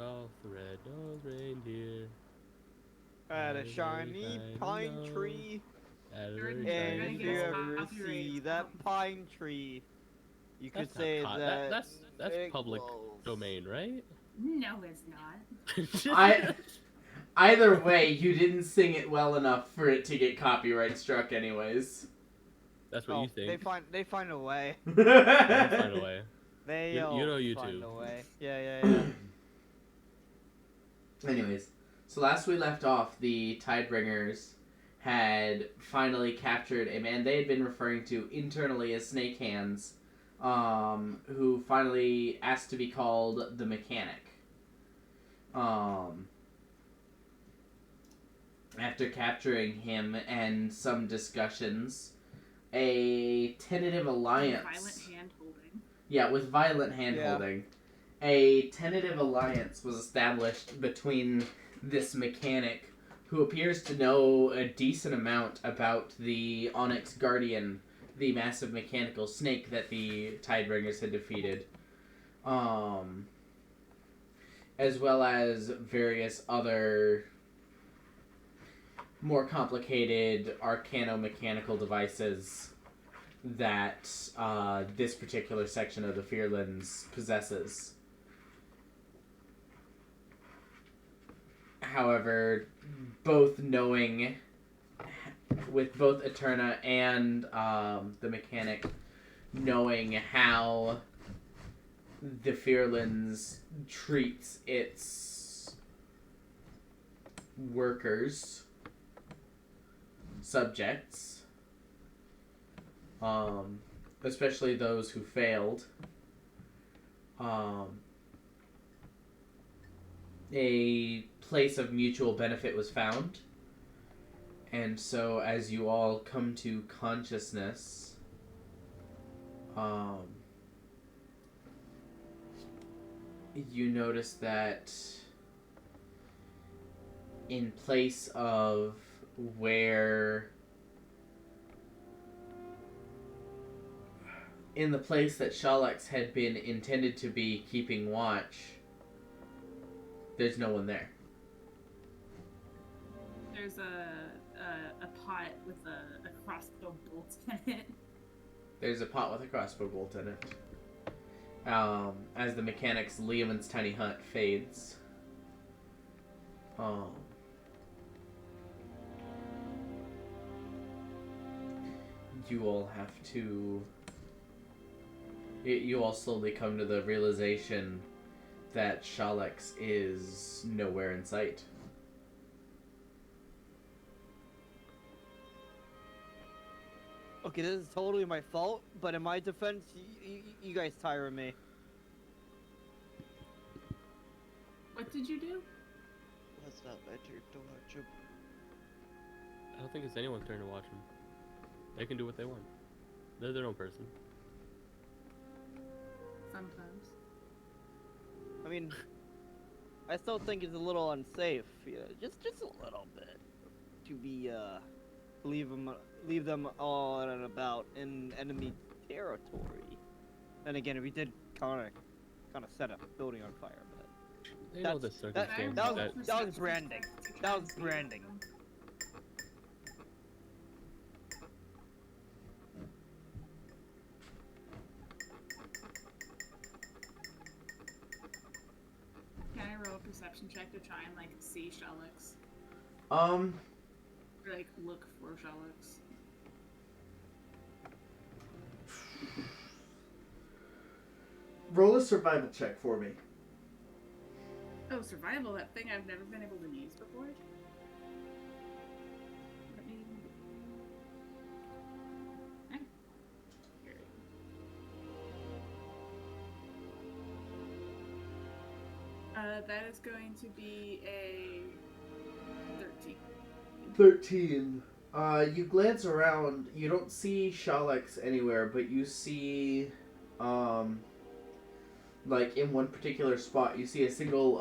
Rudolph the red-nosed reindeer At had a a very shiny shiny pine nose. tree. Had a Jordan, very you're And gonna shiny if get you us nose. ever copyright see that problems. pine tree, you could That's not say that that's it public glows. domain, right? No, it's not. I Either way, you didn't sing it well enough for it to get copyright struck anyways. That's what you They think. find a way. They'll find a way. They You know always find YouTube. a way. Yeah. Anyways, so last we left off, the Tidebringers had finally captured a man they had been referring to internally as Snake Hands, who finally asked to be called the Mechanic. After capturing him and some discussions, a tentative alliance. Violent hand holding. Yeah, with violent hand holding. A tentative alliance was established between this mechanic, who appears to know a decent amount about the Onyx Guardian, the massive mechanical snake that the Tidebringers had defeated, as well as various other more complicated arcano-mechanical devices that this particular section of the Fearlands possesses. However, both knowing, with both Eterna and the mechanic, knowing how the Fearlands treats its workers, subjects, especially those who failed, a place of mutual benefit was found. And so as you all come to consciousness, you notice that in place of where... in the place that Shalex had been intended to be keeping watch, there's no one there. There's a pot with a crossbow bolt in it. There's a pot with a crossbow bolt in it. As the mechanic's Liamon's tiny hut fades. You all have to... You all slowly come to the realization that Shalex is nowhere in sight. Okay, this is totally my fault, but in my defense, you guys tire me. What did you do? Let's not venture to watch him. I don't think it's anyone's turn to watch them. They can do what they want. They're their own person. Sometimes. I mean, I still think it's a little unsafe. Yeah, just a little bit to be leave them all and about in enemy territory. And again, we did kind of set a building on fire, but They know the That's- circumstances. that was branding. That was branding. Can I roll a perception check to try and like see Shellix? Um, Or like look for Shellix? roll a survival check for me. Oh, survival, that thing I've never been able to use before. Let me... Okay. Here. That is going to be a 13. 13. You glance around, you don't see Shalex anywhere, but you see, like in one particular spot, you see a single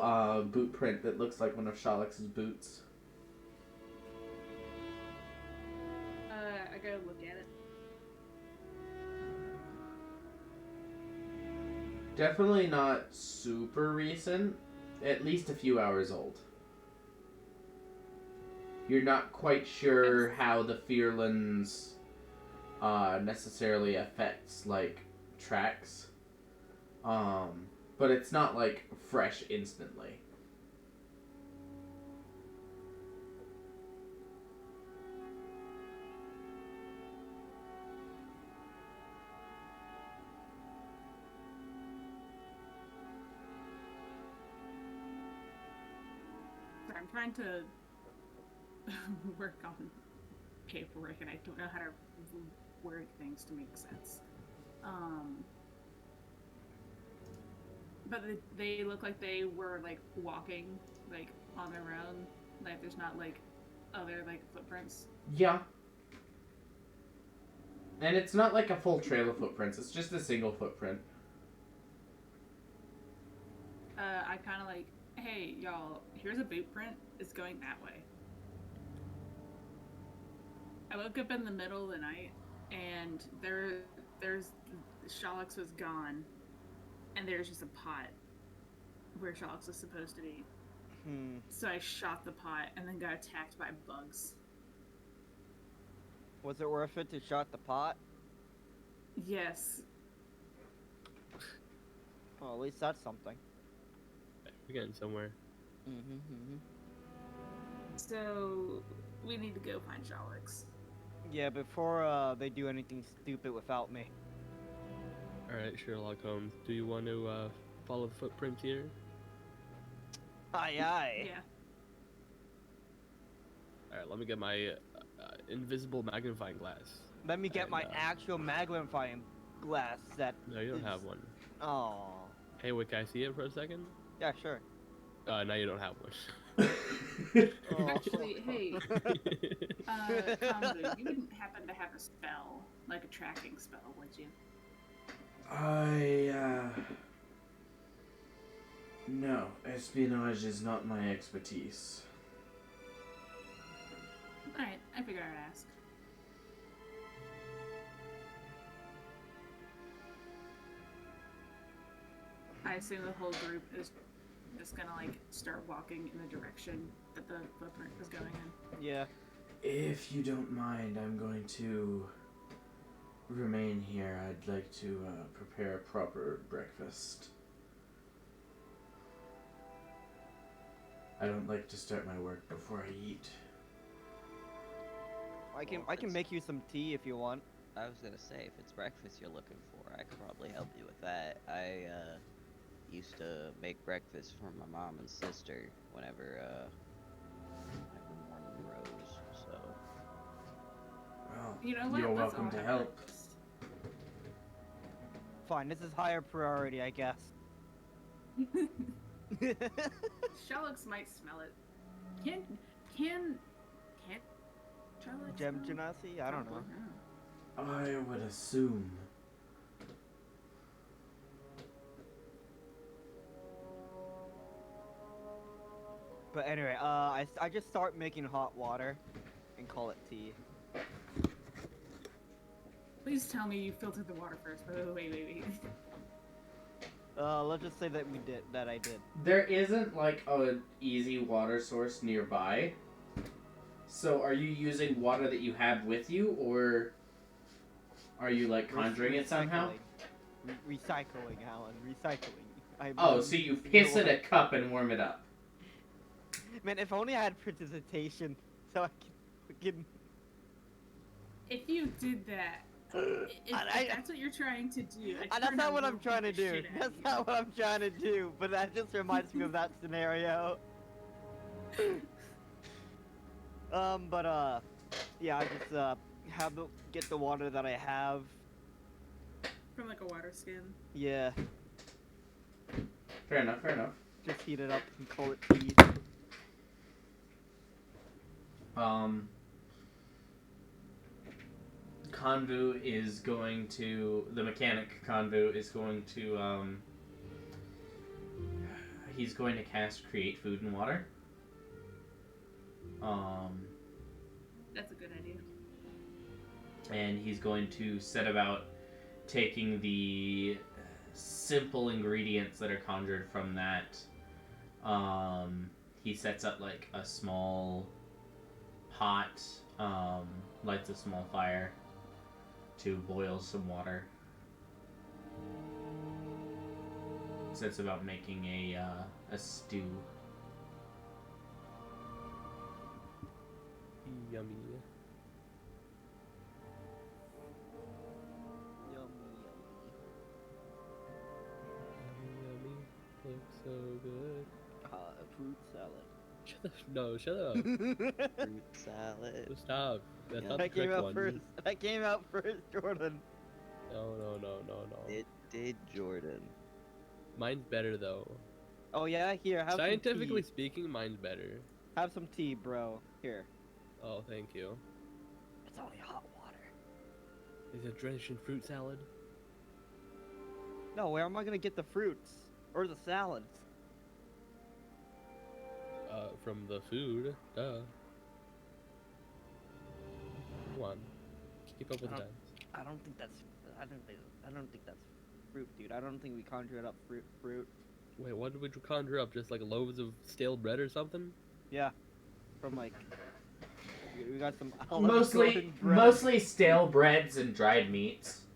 boot print that looks like one of Shalex's boots. I gotta look at it. Definitely not super recent. at least a few hours old. You're not quite sure how the Fearlands necessarily affects, like, tracks. But it's not, like, fresh instantly. Sorry, I'm trying to work on paperwork, and I don't know how to word things to make sense. But they look like they were like walking like on their own. Like there's not like other like footprints. Yeah. And it's not like a full trail of footprints. It's just a single footprint. I kind of like, hey y'all, here's a boot print. It's going that way. I woke up in the middle of the night, and there's Shalix was gone, and there's just a pot where Shalix was supposed to be. So I shot the pot and then got attacked by bugs. Was it worth it to shot the pot? Yes. Well, at least that's something. We're getting somewhere. So we need to go find Shalix. Yeah, before they do anything stupid without me. Alright, Sherlock Holmes. Do you want to follow the footprints here? Aye, aye. Yeah. Alright, let me get my invisible magnifying glass. Let me get And, my actual magnifying glass that. No, you don't is- have one. Oh. Hey, wait, can I see it for a second? Yeah, sure. Now you don't have one. Oh. Actually, hey, Kambu, you wouldn't happen to have a spell, like a tracking spell, would you? No, espionage is not my expertise. Alright, I figured I'd ask. I assume the whole group is just gonna like start walking in the direction that the footprint is going in. Yeah. If you don't mind, I'm going to remain here. I'd like to prepare a proper breakfast. I don't like to start my work before I eat. I can make you some tea if you want. I was gonna say, if it's breakfast you're looking for, I could probably help you with that. I used to make breakfast for my mom and sister whenever morning rose. So Well, You know what? you're Let's welcome all to have help. breakfast. Fine, this is higher priority, I guess. Shalix might smell it. Can Shalix Gem smell? Genasi? I don't know. I would assume. But anyway, I just start making hot water and call it tea. Please tell me you filtered the water first. Wait. Let's just say that I did. There isn't like an easy water source nearby. So are you using water that you have with you, or are you like conjuring it somehow? Recycling, Alan. Recycling. Oh, so you piss in a cup and warm it up. Man, if only I had precipitation, so I can. If you did that, if that's what you're trying to do, That's not what I'm trying to do. That's not what I'm trying to do. But that just reminds me of that scenario. Yeah, I just get the water that I have. From like a water skin. Yeah, Fair enough. just heat it up and call it tea. Konvu is going to, the mechanic Konvu is going to, he's going to cast Create Food and Water. That's a good idea. And he's going to set about taking the simple ingredients that are conjured from that He sets up like a small pot, lights a small fire to boil some water. Sets about making a stew. Yummy. Yummy. Looks so good. Fruit salad. Shut up. Fruit salad. Stop. That's Yeah. not the That came correct out one. first. That came out first, Jordan. No. It did, Jordan. Mine's better though. Oh yeah, here, have Scientifically some tea. speaking, mine's better. Have some tea, bro. Here. Oh, thank you. It's only hot water. Is it drenched in fruit salad? No, where am I gonna get the fruits? Or the salads? From the food. Duh. Come on. Keep up with the times. I don't think that's fruit, dude. I don't think we conjured up fruit. Wait, what did we conjure up? Just like loaves of stale bread or something? Yeah. From like we got some Olive Garden bread. Mostly stale breads and dried meats.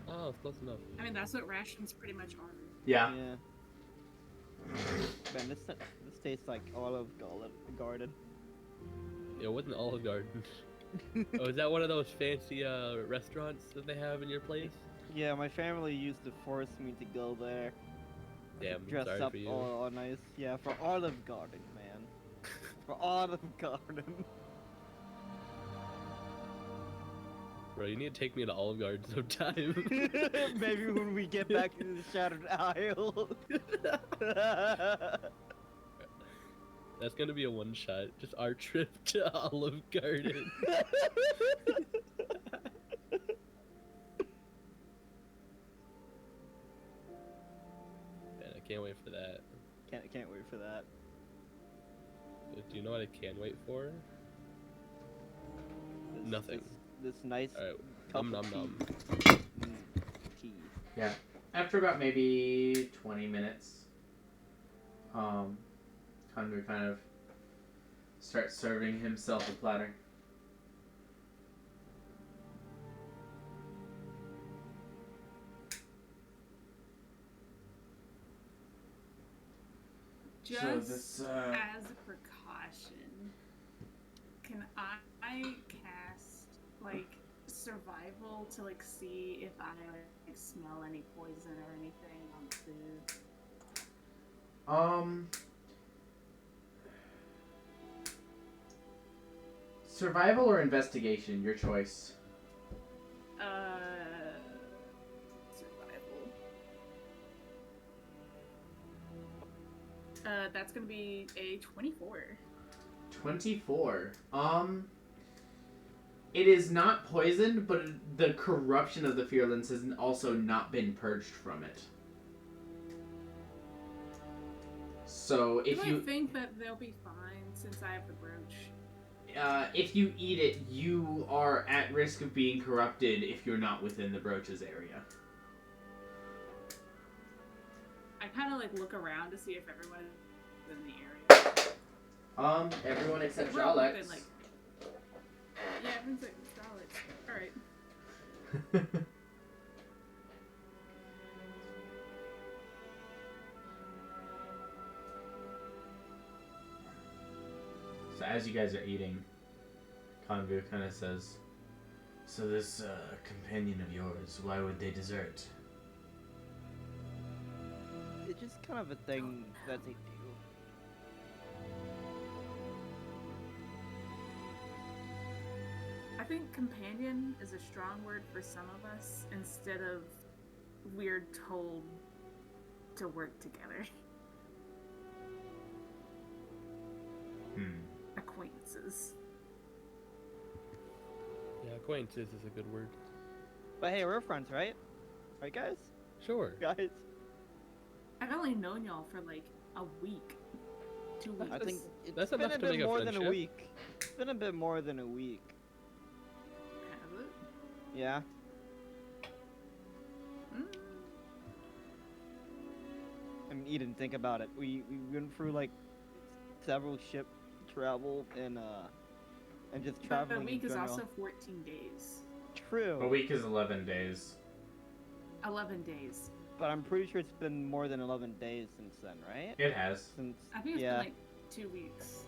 Oh, it's close enough. I mean, that's what rations pretty much are. Yeah. Yeah. Man, this tastes like Olive Garden. It wasn't Olive Garden. Oh, is that one of those fancy restaurants that they have in your place? Yeah, my family used to force me to go there. Damn, Dress sorry up for you. all nice. Yeah, for Olive Garden, man. For Olive Garden. Bro, you need to take me to Olive Garden sometime. Maybe when we get back to the Shattered Isle. That's gonna be a one shot. Just our trip to Olive Garden. Man, I can't wait for that. Can't wait for that. Do you know what I can wait for? Nothing. This nice Alright, cup nom of nom tea. nom. Tea. Yeah. After about maybe 20 minutes, Congo kind of starts serving himself a platter. Just So this, as a precaution, can I cast like survival to like see if I like smell any poison or anything on the food? Survival or investigation, your choice. Survival. That's gonna be a 24. 24. It is not poisoned, but the corruption of the Fearlands has also not been purged from it. So if I you think that they'll be fine since I have the brooch. if you eat it, you are at risk of being corrupted if you're not within the brooch's area. I kind of like look around to see if everyone is in the area. Everyone except We're all Jalex. within, like, yeah, everyone's like Alex. All right. So as you guys are eating, Convu kind of says, "So this companion of yours, why would they desert?" It's just kind of a thing that they do. I think companion is a strong word for some of us instead of we're told to work together. Acquaintances. Yeah, acquaintances is a good word. But hey, we're friends, right? Right, guys? Sure. Guys? I've only known y'all for like a week. 2 weeks. I think it's That's been enough a to bit make a more than a friendship. week. It's been a bit more than a week. Has it? Yeah? Mm. I eat and think about it. We went through like several ship travel and just But a traveling week in is general. also 14 days. True. A week is 11 days. 11 days. But I'm pretty sure it's been more than 11 days since then, right? It has. Since I think it's yeah. been like 2 weeks.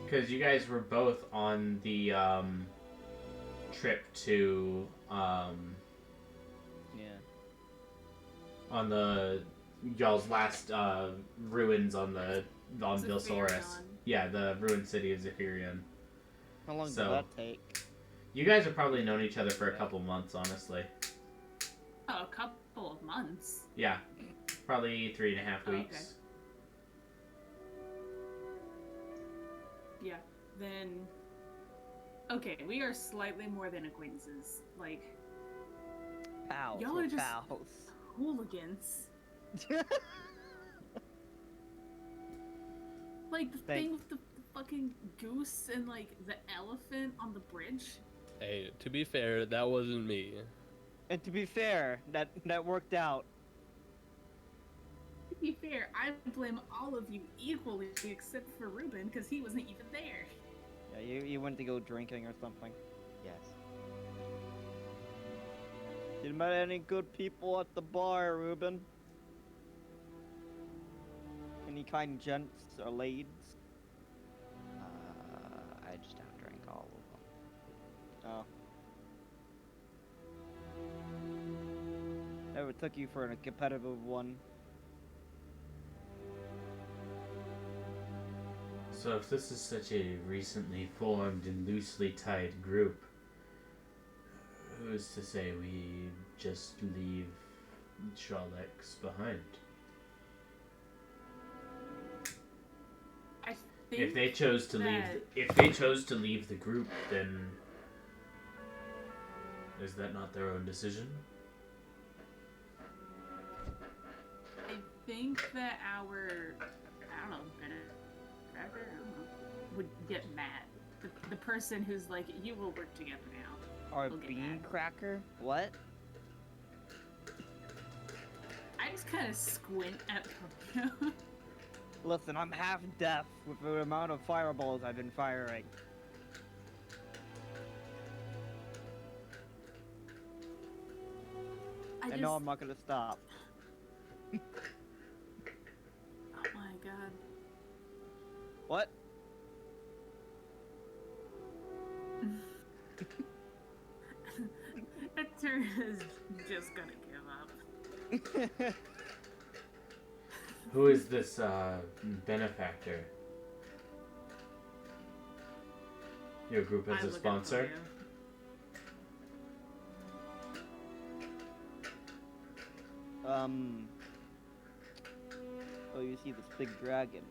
Because you guys were both on the trip to Yeah. on the y'all's last ruins on Vilsaurus. Zephyrion. Yeah, the ruined city of Zephyrion. How long So- did that take? You guys have probably known each other for a couple months, honestly. Oh, a couple of months. Yeah, probably 3.5 Oh, okay. weeks. Yeah. Then. Okay, we are slightly more than acquaintances. Like, Pals. Y'all we're are just- pals. hooligans. Like, the Thank- thing with the fucking goose and, like, the elephant on the bridge. Hey, to be fair, that wasn't me. And to be fair, that worked out. To be fair, I blame all of you equally except for Ruben, because he wasn't even there. Yeah, you went to go drinking or something. Yes. You met any good people at the bar, Ruben? Any kind gents or ladies? I just outdrank all of them. Oh. Never took you for a competitive one. So if this is such a recently formed and loosely tied group, who's to say we just leave Shaleks behind? I think If they chose to that- if they chose to leave the group, then is that not their own decision? I think that our, I don't know, benefactor, I don't know, would get mad. The person who's like, you will work together now. Or a We'll get bean mad. cracker? What? I just kind of squint at Tokyo. Listen, I'm half deaf with the amount of fireballs I've been firing. I And no, I'm not gonna stop. Oh my god. What? Hector is just gonna give up. Who is this benefactor? Your group I as a look at sponsor? Toyo. Oh, you see this big dragon.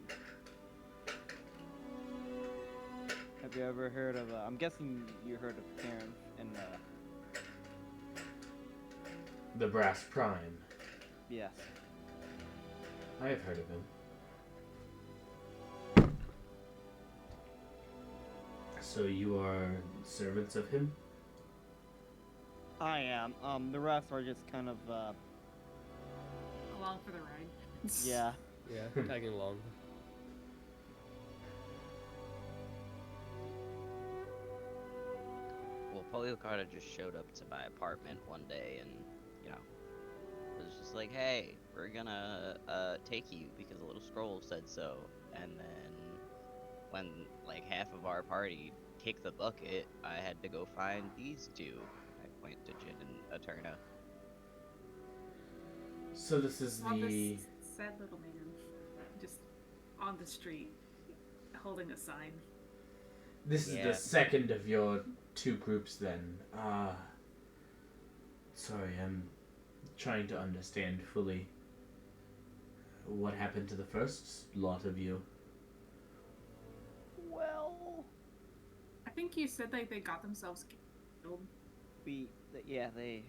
Have you ever heard of, I'm guessing you heard of Karen and, The Brass Prime. yes. I have heard of him. So you are servants of him? I am. The rest are just kind of, Along for the ride. yeah. Yeah, tagging along. Well, Polio kind of just showed up to my apartment one day and, you know, was just like, hey, we're gonna take you because a little scroll said so. And then when, like, half of our party kicked the bucket, I had to go find these two. I point to Jin and Eterna. So this is On the... this sad little man, just on the street, holding a sign. This is Yeah. the second of your two groups then. Sorry, I'm trying to understand fully. What happened to the first lot of you? Well, I think you said that they got themselves killed. yeah, they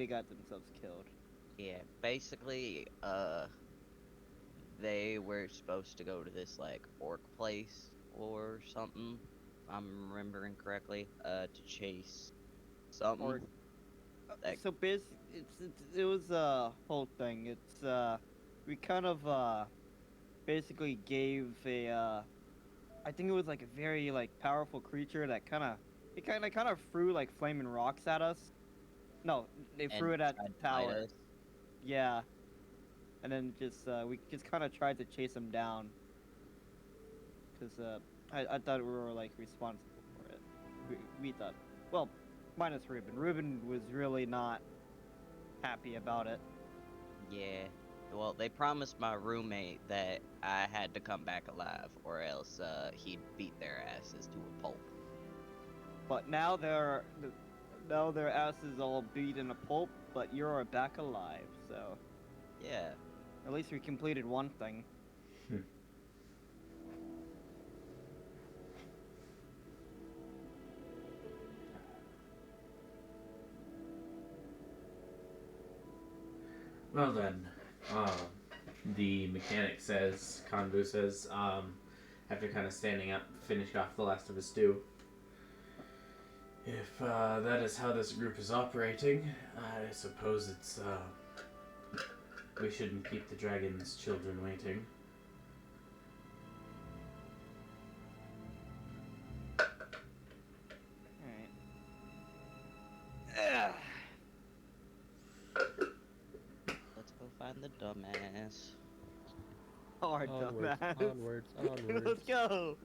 got themselves killed. Yeah, basically, they were supposed to go to this, like, orc place or something, if I'm remembering correctly, to chase something. Or- Like- So it was a whole thing. It's we kind of basically gave a I think it was like a very like powerful creature that kind of threw like flaming rocks at us. No, they And threw it at tried the to fight tower. us. Yeah, and then just we just kind of tried to chase him down because I thought we were like responsible for it. We thought, well, minus Ruben. Ruben was really not happy about it. Yeah. Well, they promised my roommate that I had to come back alive, or else he'd beat their asses to a pulp. But now now their asses all beat in a pulp, but you're back alive. So Yeah. at least we completed one thing. Well then, the mechanic says, Convu says, after kind of standing up, finished off the last of his stew. If that is how this group is operating, I suppose it's, we shouldn't keep the dragon's children waiting. Alright. Let's go find the dumbass. Hard Onwards, dumbass. onwards, onwards. Let's go.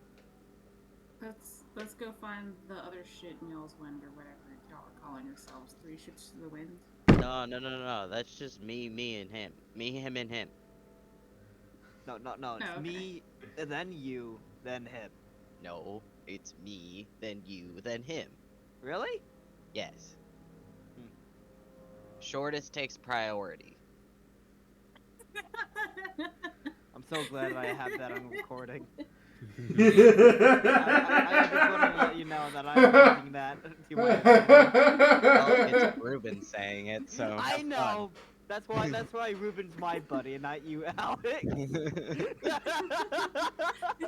Let's go find the other shit Mule's Wind or whatever y'all are calling yourselves. 3 shits to the wind. No. That's just me, and him. Me, him, and him. No. It's Oh, okay. me, and then you, then him. No, it's me, then you, then him. Really? Yes. Hmm. Shortest takes priority. I'm so glad I have that on recording. I I just want to let you know that I'm using that to my advantage. Well, it's Ruben saying it, so. I have know. That's why Ruben's my buddy and not you, Alex.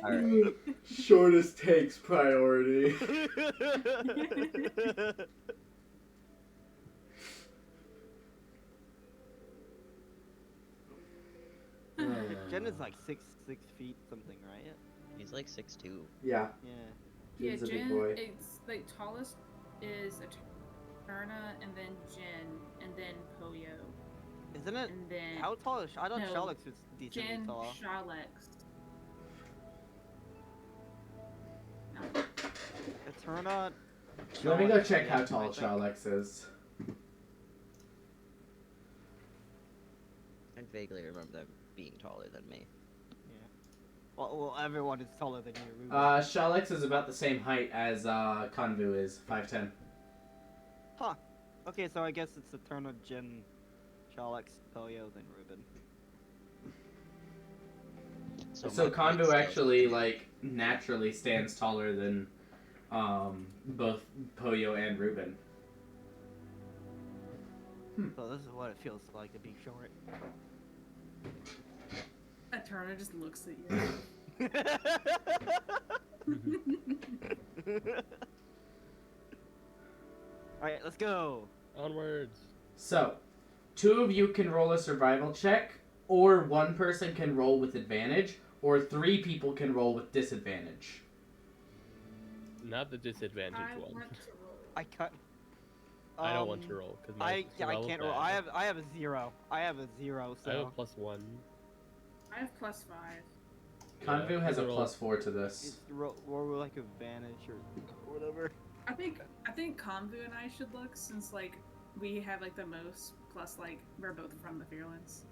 Alright. Shortest takes priority. Jen is like six feet something, right? He's like 6'2". Yeah, Yeah. Yeah, Jin's a big Jin, boy. it's like tallest is Eterna, and then Jin, and then Poyo, Isn't it? and then How tall is I thought No, Shalix was decently Jin, tall. Shalex. Eterna. Let me go Shalix, check how yeah, tall I think. Shalex is. I vaguely remember them being taller than me. Well, everyone is taller than you, Ruben. Shalex is about the same height as Convu is, 5'10". Okay, so I guess it's Eterna, Jin, Shalix, Poyo, then Ruben. So my point Convu still actually, stands. like, naturally stands taller than both Poyo and Ruben. So this is what it feels like to be short. Eterna just looks at you. Alright, let's go. Onwards. So, 2 of you can roll a survival check, or 1 person can roll with advantage, or 3 people can roll with disadvantage. Not the disadvantage I one. want to roll. I cut. I don't want to roll because my I survival's can't roll. bad. I have a 0. I have a 0. So I have a +1. I have +5. Convu has a roll. +4 to this. it's roll like advantage or whatever. I think Convu and I should look since like we have like the most plus like we're both from the Fearlands.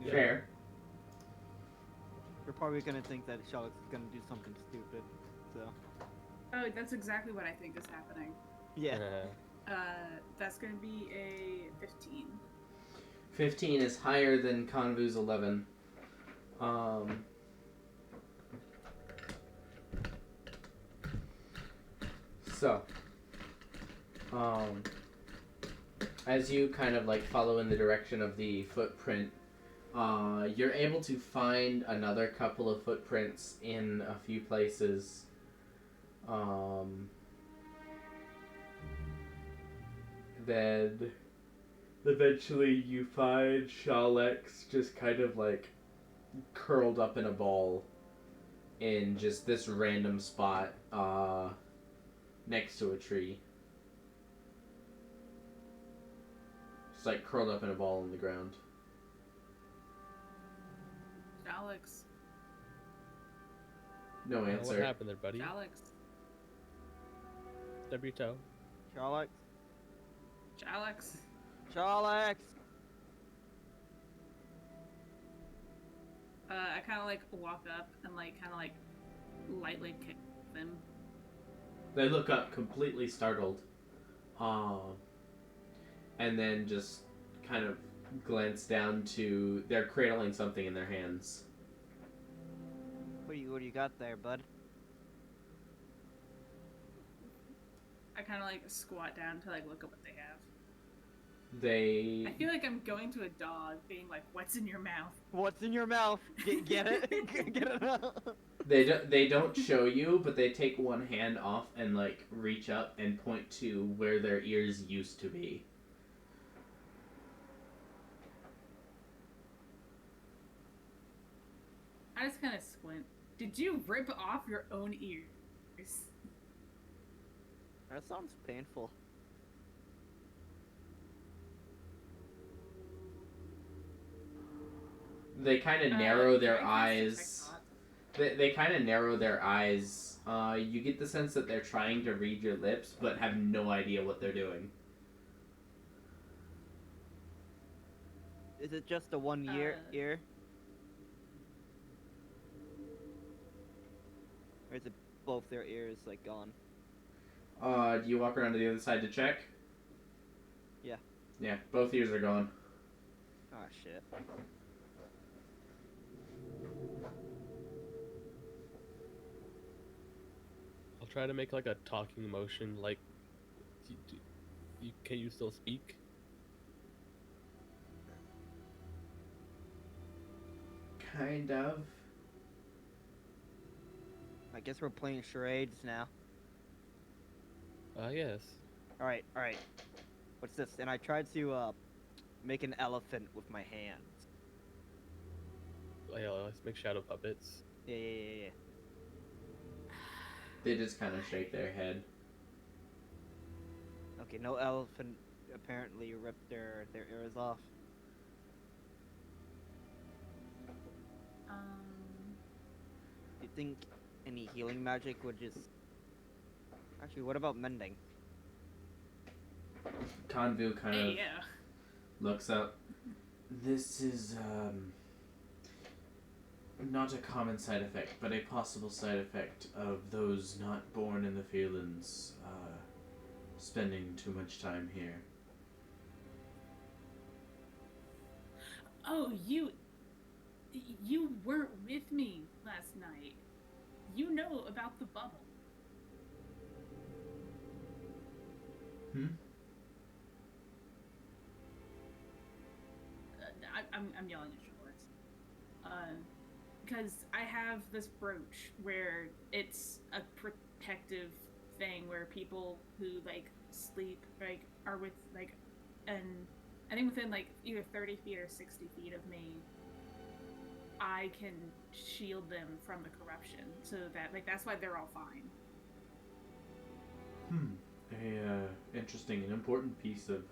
Yeah. Fair. You're probably gonna think that Shalix is gonna do something stupid. So Oh, that's exactly what I think is happening. yeah. That's gonna be a 15. 15 is higher than Convu's 11. So, as you kind of like follow in the direction of the footprint, you're able to find another couple of footprints in a few places. Then eventually you find Shalex just kind of like curled up in a ball in just this random spot next to a tree. Just like curled up in a ball on the ground. Alex. No What answer. happened there, buddy? Alex. Stub your toe. Charlotte? Alex. Charlotte! I kind of like walk up and like kind of like lightly kick them. They look up completely startled. And then just kind of glance down to... They're cradling something in their hands. What do you got there, bud? I kind of like squat down to like look at what they have. They... I feel like I'm going to a dog, being like, "What's in your mouth?" What's in your mouth? Get it? Get it out. They don't show you, but they take one hand off and like reach up and point to where their ears used to be. I just kind of squint. Did you rip off your own ears? That sounds painful. They kind of narrow their can I cast eyes. detect They kind of narrow their eyes. You get the sense that they're trying to read your lips, but have no idea what they're doing. Is it just a 1 year ear? Or is it both their ears like gone? Do you walk around to the other side to check? Yeah. Yeah, both ears are gone. Oh shit. I'll try to make like a talking motion, like, can you still speak? Kind of. I guess we're playing charades now. Yes. Alright. What's this? And I tried to make an elephant with my hands. Oh, yeah, let's make shadow puppets. Yeah. They just kind of shake their head. Okay, no elephant apparently ripped their ears off. You think any healing magic would just... Actually, what about mending? Convu kind Hey, of yeah. looks up. This is, not a common side effect, but a possible side effect of those not born in the Feelings, spending too much time here. Oh, you weren't with me last night. You know about the bubble. I'm yelling at Schwartz. Because I have this brooch where it's a protective thing where people who like sleep like are with like, and I think within like either 30 feet or 60 feet of me, I can shield them from the corruption, so that like that's why they're all fine. Interesting and important piece of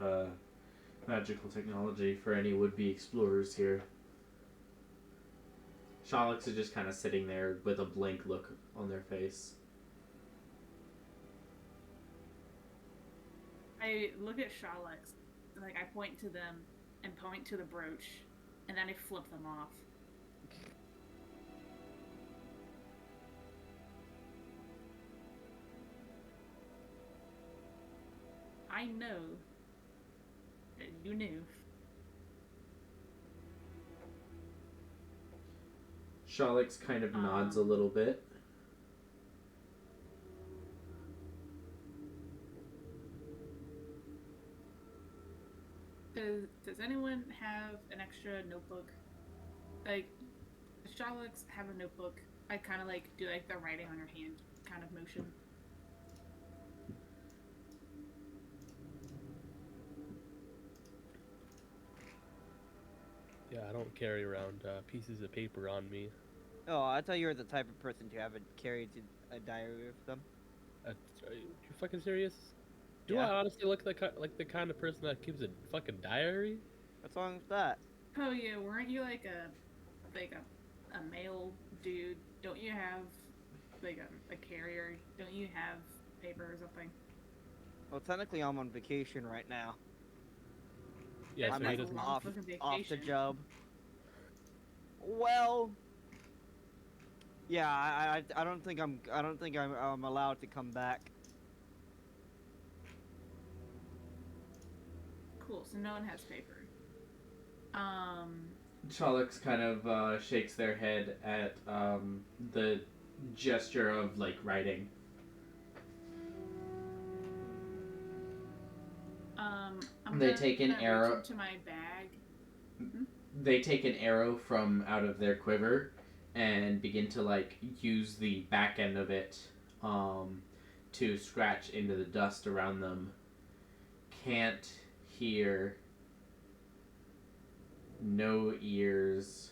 magical technology for any would-be explorers here. Shalix is just kind of sitting there with a blank look on their face. I look at Shalix, like I point to them and point to the brooch, and then I flip them off. I know that you knew. Shalix kind of nods a little bit. Does anyone have an extra notebook? Like, does Shalix have a notebook? I kind of like do like the writing on your hand kind of motion. Yeah, I don't carry around pieces of paper on me. Oh, I thought you were the type of person to have a carry a diary with them. Are you fucking serious? Do Yeah. I honestly look like the kind of person that keeps a fucking diary? What's wrong with that? Oh yeah, weren't you like a male dude? Don't you have like a carrier? Don't you have paper or something? Well, technically, I'm on vacation right now. Yeah, That's so not he a doesn't. long off fucking off the vacation. job. Well, yeah, I don't think I'm allowed to come back. Cool. So no one has paper. Trollocs kind of shakes their head at the gesture of like writing. I'm They gonna take an reach arrow- into my bag. They take an arrow from out of their quiver and begin to like use the back end of it to scratch into the dust around them. Can't hear, no ears.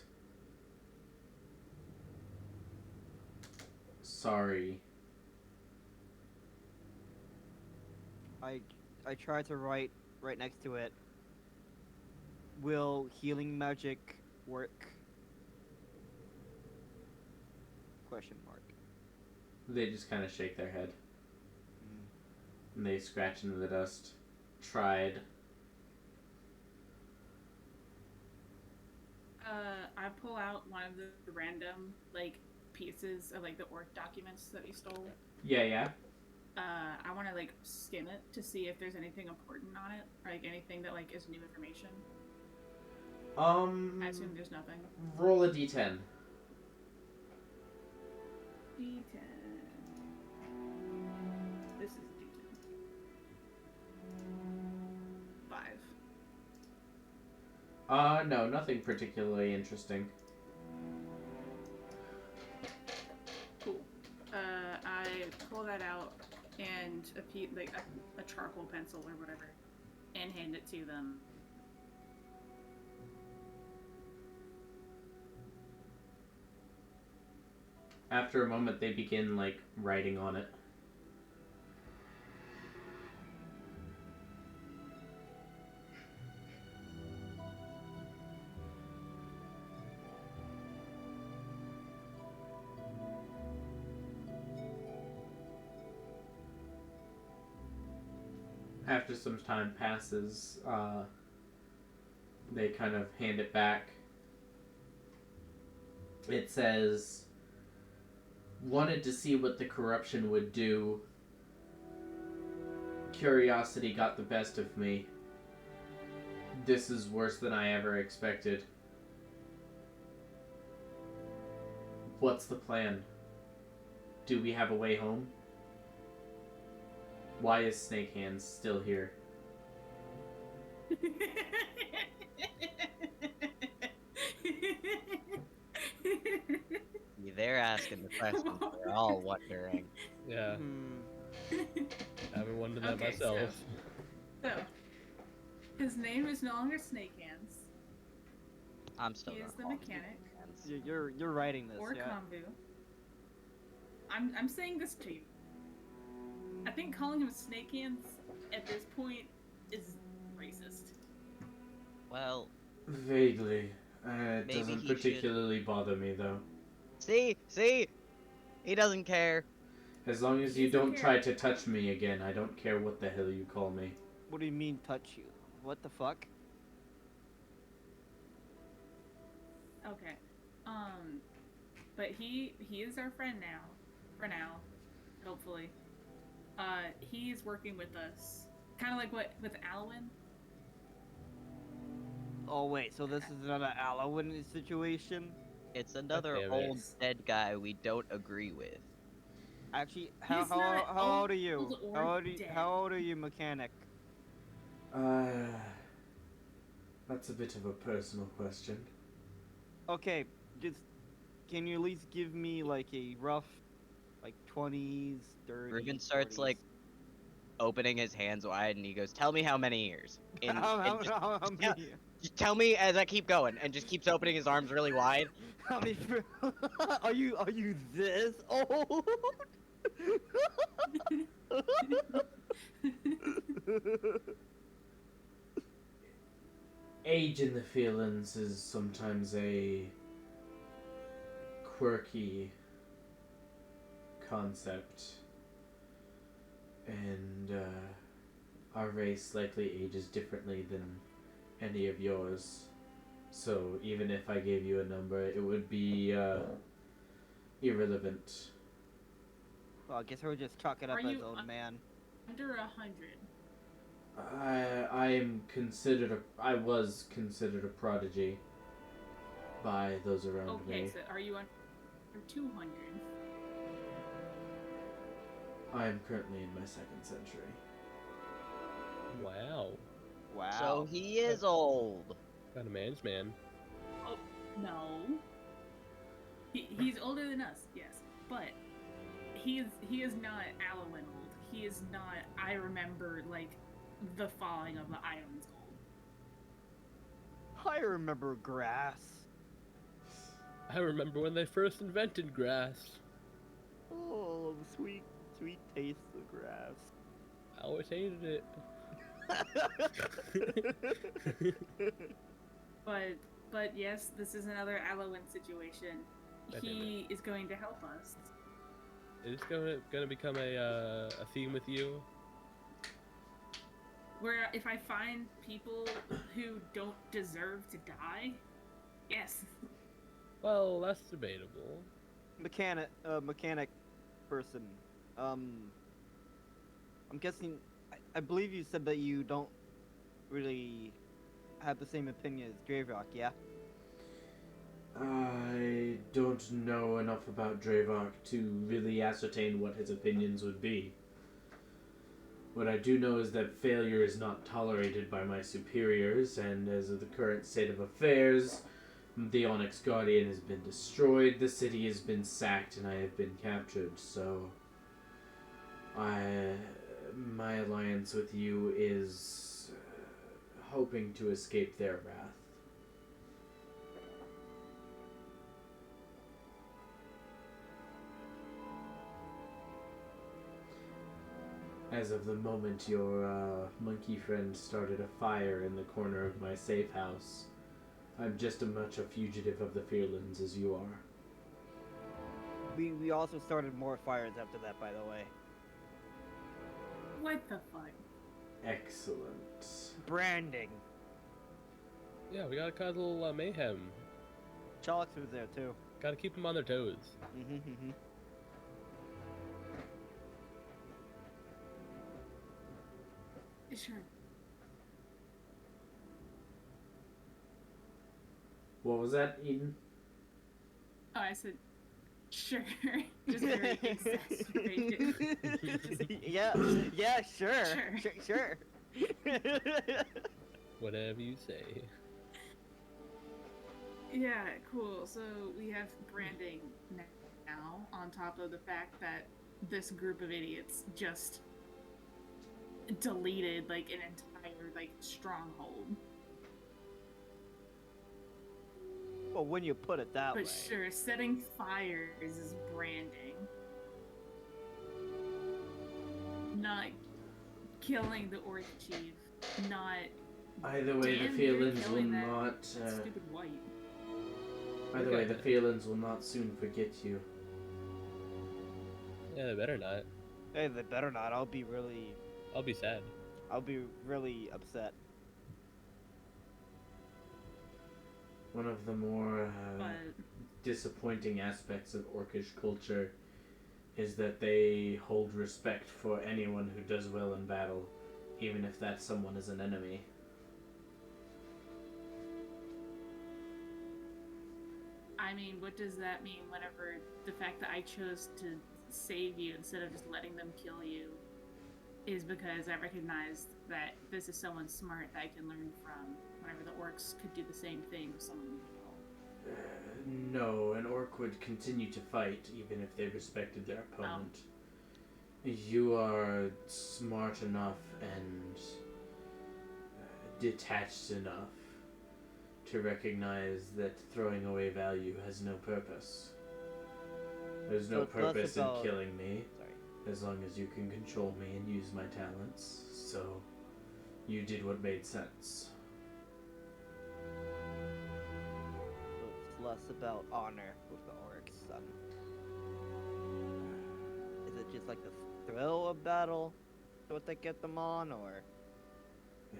Sorry. I tried to write right next to it. Will healing magic work? Question mark. They just kind of shake their head. And they scratch into the dust. Tried. I pull out one of the random like pieces of like the orc documents that we stole. Yeah. I want to like skim it to see if there's anything important on it, or like anything that like is new information. I assume there's nothing. Roll a d10. D10. This is D10. 5. No, nothing particularly interesting. Cool. I pull that out and a charcoal pencil or whatever, and hand it to them. After a moment, they begin like writing on it. After some time passes, they kind of hand it back. It says, wanted to see what the corruption would do. Curiosity got the best of me. This is worse than I ever expected. What's the plan? Do we have a way home? Why is Snake Hands still here? They're asking the questions. We're all wondering. Yeah, I've been wondering that Okay, myself. So, his name is no longer Snake Hands. I'm still He gonna is the call him mechanic. Hands. You're writing this, Or yeah? Konvu. I'm saying this to you. I think calling him Snake Hands at this point is racist. Well, Vaguely. It Maybe doesn't he should- particularly bother me, though. see, he doesn't care. As long as He you doesn't don't care. try to touch me again, I don't care what the hell you call me. What do you mean touch you? What the fuck? Okay. But he is our friend now. For now. Hopefully. He's working with us. Kinda like what with Alwyn. Oh wait, so this is another Alwyn situation? It's another damn it. old dead guy we don't agree with. Actually, He's not how old are you? old or dead. How old are you, mechanic? That's a bit of a personal question. Okay, just can you at least give me like a rough, like 20s, 30s? Ruben starts 40s? like opening his hands wide and he goes, "Tell me how many years." In, How in just- many? Just tell me as I keep going, and just keeps opening his arms really wide. I mean, are you this old? Age in the feelings is sometimes a quirky concept, and our race likely ages differently than any of yours. So even if I gave you a number, it would be irrelevant. Well, I guess we'll just chalk it up Are as you old man. Under 100. I was considered a prodigy by those around Okay, me. so are you under 200? I am currently in my 2nd century. Wow. Wow. So he is old. Got a man's man. Oh, no. He's older than us, yes, but he is not Alwyn old. He is not. I remember like the falling of the islands old. I remember grass. I remember when they first invented grass. Oh, the sweet, sweet taste of grass. I always hated it. But yes, this is another Alwyn situation. He is going to help us. Is this gonna become a theme with you? Where if I find people who don't deserve to die, yes. Well, that's debatable. Mechanic person. I'm guessing. I believe you said that you don't really have the same opinion as Draevok, yeah? I don't know enough about Draevok to really ascertain what his opinions would be. What I do know is that failure is not tolerated by my superiors, and as of the current state of affairs, the Onyx Guardian has been destroyed, the city has been sacked, and I have been captured, so my alliance with you is hoping to escape their wrath. As of the moment your monkey friend started a fire in the corner of my safe house, I'm just as much a fugitive of the Fearlands as you are. We also started more fires after that, by the way. What the fuck? Excellent. Branding. Yeah, we gotta cause a little mayhem. Chalix was there too. Gotta keep them on their toes. Sure. What was that, Eden? Oh, I said, sure. Just very exasperated. Yeah, sure. Sure. Whatever you say. Yeah, cool. So we have branding now, on top of the fact that this group of idiots just deleted like an entire like stronghold. Well, when you put it that way. But sure, setting fires is branding. Not killing the orc chief. Not. Either way, the damn near Fearlands will killing that not. stupid white. Either way, the Fearlands will not soon forget you. Yeah, they better not. Hey, they better not. I'll be sad. really upset. One of the more But disappointing aspects of Orcish culture is that they hold respect for anyone who does well in battle, even if that someone is an enemy. I mean, what does that mean whenever the fact that I chose to save you instead of just letting them kill you is because I recognized that this is someone smart that I can learn from whenever the orcs could do the same thing with someone evil. No, an orc would continue to fight even if they respected their opponent. You are smart enough and detached enough to recognize that throwing away value has no purpose. There's So no it's less purpose in about- killing me, Sorry. as long as you can control me and use my talents. So, you did what made sense. So it's less about honor with the orcs. Is it just like the thrill of battle? What they get them on, or?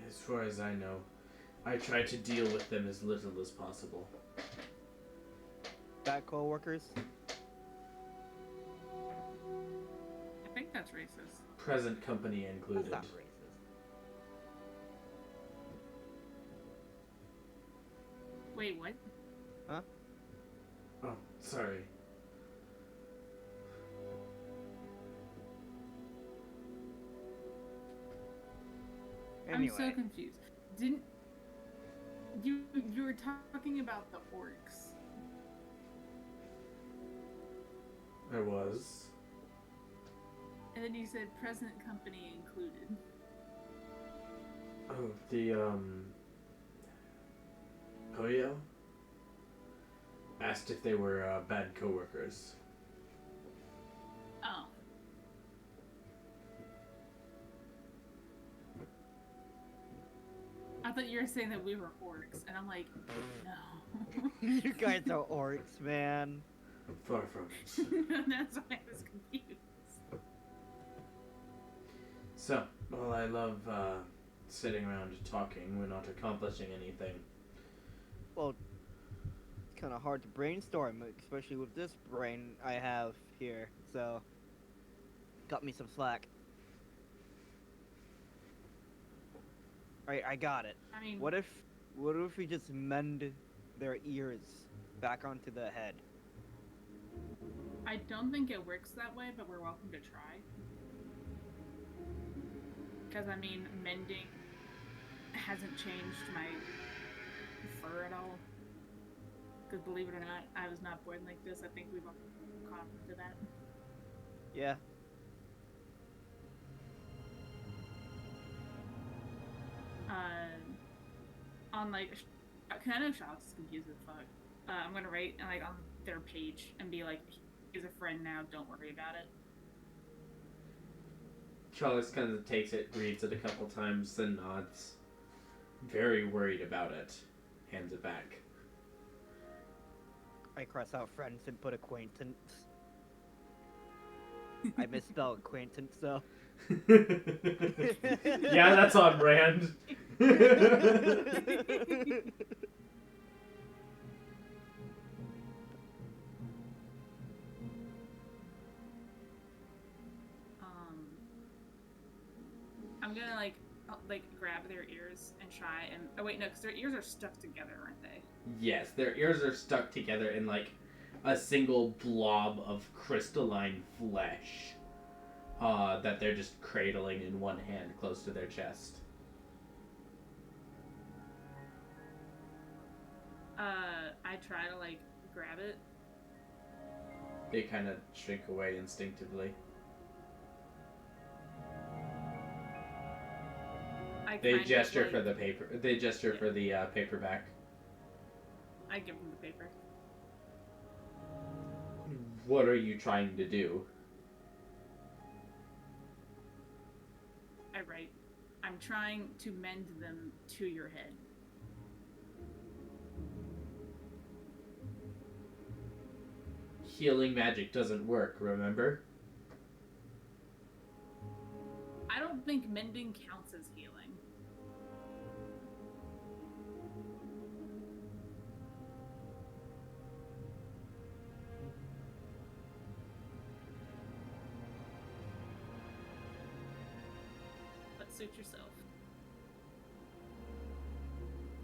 As far as I know, I try to deal with them as little as possible. Bad co-workers? I think that's racist. Present company That's included. not racist. Wait, what? Oh, sorry. Anyway, I'm so confused. Didn't you were talking about the orcs? I was. And then you said present company included. Oh, the, Poyo asked if they were, bad coworkers. Oh. I thought you were saying that we were orcs, and I'm like, no. you guys are orcs, man. Far from it. That's why I was confused. So, while I love, sitting around talking, we're not accomplishing anything. Well, it's kind of hard to brainstorm, especially with this brain I have here. So, got me some slack. Alright, I got it. I mean, What if we just mend their ears back onto the head? I don't think it works that way, but we're welcome to try. Because, I mean, mending hasn't changed my fur at all. Because, believe it or not, I was not born like this. I think we've all caught up to that. Yeah. On, like, I know Shots is confused as fuck. I'm gonna write, like, on their page and be like, he's a friend now, don't worry about it. Charles kind of takes it, reads it a couple times, then nods. Very worried about it. Hands it back. I cross out friends and put acquaintance. I misspelled acquaintance, though. Yeah, that's on brand. I'm gonna like grab their ears and try and oh wait no, because their ears are stuck together, aren't they? Yes, their ears are stuck together in like a single blob of crystalline flesh that they're just cradling in one hand close to their chest. I try to like grab it. They kind of shrink away instinctively. They kind of, gesture like- for the paper. They gesture for the paperback. I give them the paper. What are you trying to do? I write. I'm trying to mend them to your head. Healing magic doesn't work, remember? I don't think mending counts as healing. But suit yourself.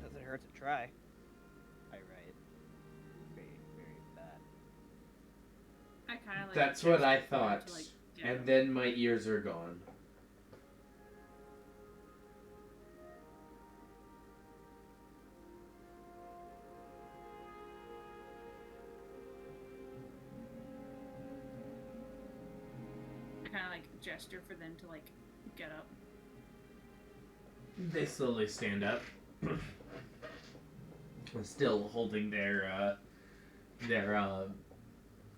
Doesn't hurt to try. I write. Very, very bad. I kind of like. That's what I gesture for them thought. to, like, get And them. then my ears are gone. I kind of like gesture for them to like get up. They slowly stand up. still holding their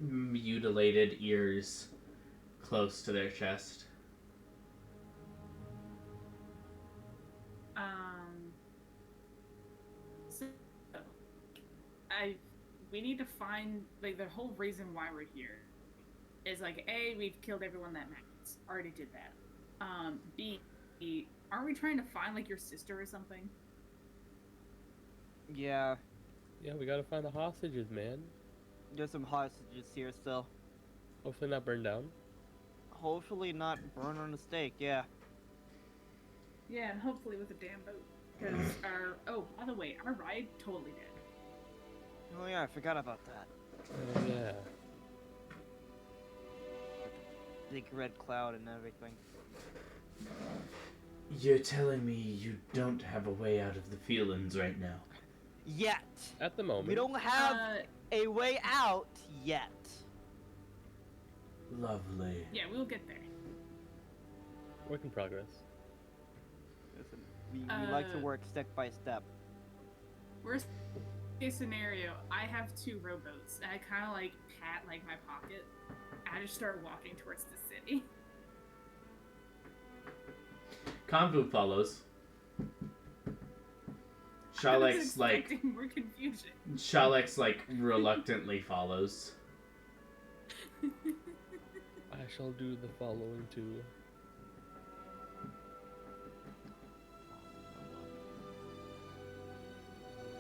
mutilated ears close to their chest. So we need to find, like, the whole reason why we're here is, like, A, we've killed everyone that matters. Already did that. B, aren't we trying to find, like, your sister or something? Yeah, Yeah, we gotta find the hostages, man. there's some hostages here still. Hopefully not burned down. Hopefully not burn on the stake, yeah. Yeah, and hopefully with a damn boat. Because by the way, our ride totally dead. Oh yeah, I forgot about that. Oh, yeah. Big red cloud and everything. You're telling me you don't have a way out of the feelings right now? Yet! At the moment. We don't have a way out yet. Lovely. Yeah, we'll get there. Work in progress. Listen, we like to work step by step. Worst case scenario, I have 2 rowboats, and I kind of like pat like my pocket, and I just start walking towards the city. Convu follows. Shalek's like more confusion. Shalek's like reluctantly follows. I shall do the following too.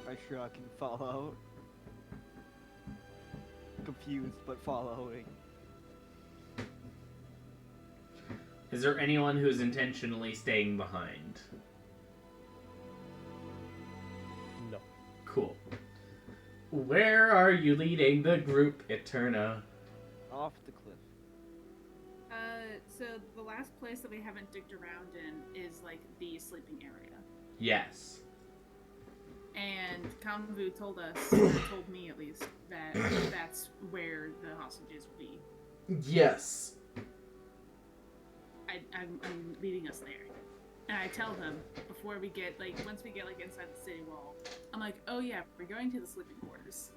I sure I can follow. Confused but following. Is there anyone who's intentionally staying behind? No. Cool. Where are you leading the group, Eterna? Off the cliff. So the last place that we haven't digged around in is like the sleeping area. Yes. And Kamvu told us, or told me at least, that that's where the hostages will be. Yes. I'm leading us there. And I tell them, before we get, like, once we get, like, inside the city wall, I'm like, oh yeah, we're going to the sleeping quarters.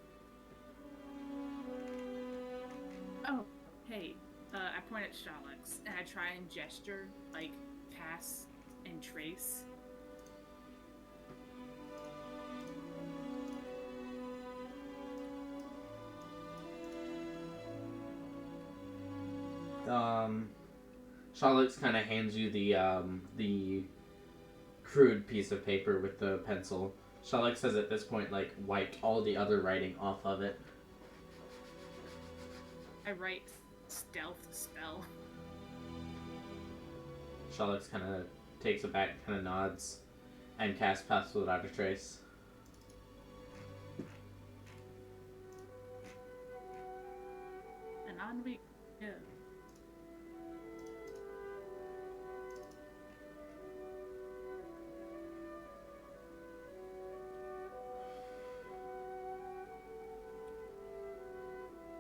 Oh, hey, I point at Shalix, and I try and gesture, like, pass and trace. Shalix kind of hands you the crude piece of paper with the pencil. Shalix has at this point, like, wiped all the other writing off of it. I write stealth spell. Shalix kind of takes it back, kind of nods, and casts Pass Without a Trace. And on we go.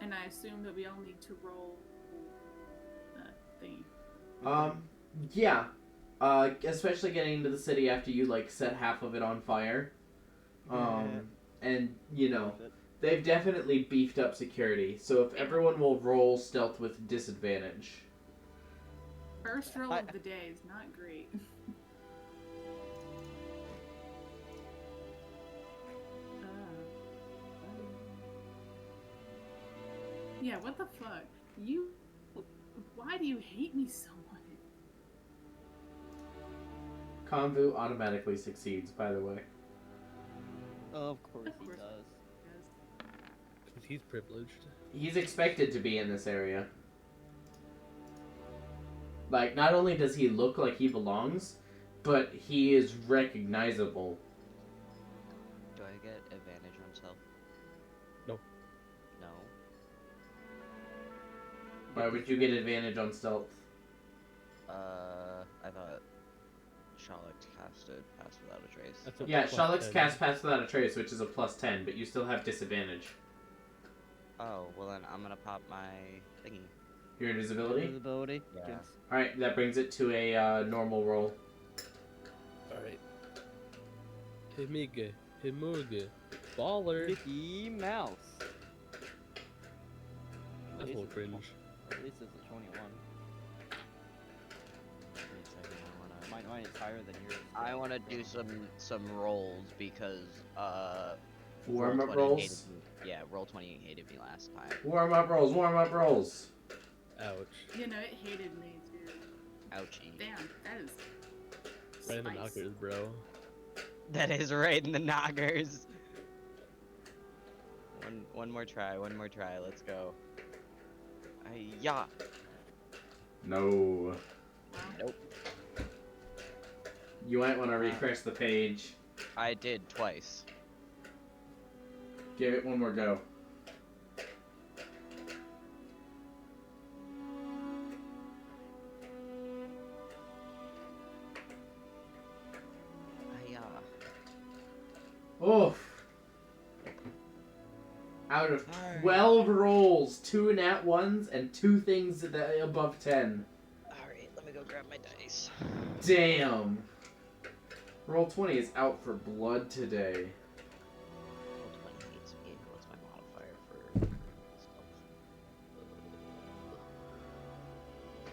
And I assume that we all need to roll thingy. Yeah. Especially getting into the city after you, like, set half of it on fire. And, you know, they've definitely beefed up security, so if everyone will roll stealth with disadvantage. First roll of the day is not great. Yeah, what the fuck? Why do you hate me so much? Convu automatically succeeds, by the way. Of course Of he course. does. Because he's privileged. He's expected to be in this area. Like, not only does he look like he belongs, but he is recognizable. Do I get advantage on stealth? No. No. Why would you get advantage on stealth? I thought Shalix casted Pass Without a Trace. That's a Yeah, plus Shalix 10. casts Pass Without a Trace, which is a plus 10, but you still have disadvantage. Oh, well then I'm gonna pop my thingy. Your invisibility? Invisibility. Yeah. Against- Alright, that brings it to a normal roll. Alright. Himige, Himuge, Baller. Mickey Mouse. That's a little cringe. At least it's a 21. Wait a second, Mine is higher than yours. I wanna do some rolls because Warm-up Roll20 rolls? hated me. Yeah, Roll20 hated me last time. Warm-up rolls, warm-up rolls. Ouch. You know, it hated me too. Ouchie. Damn, that is. Right in the spice. knockers, bro. That is right in the knockers. One more try, let's go. Yeah. No. Nope. You might want to refresh the page. I did twice. Give it one more go. Oof. Out of 12 rolls, 2 nat 1s and 2 things that above 10. Alright, let me go grab my dice. Damn. Roll20 is out for blood today. Roll20 hates me. What's my modifier for stealth?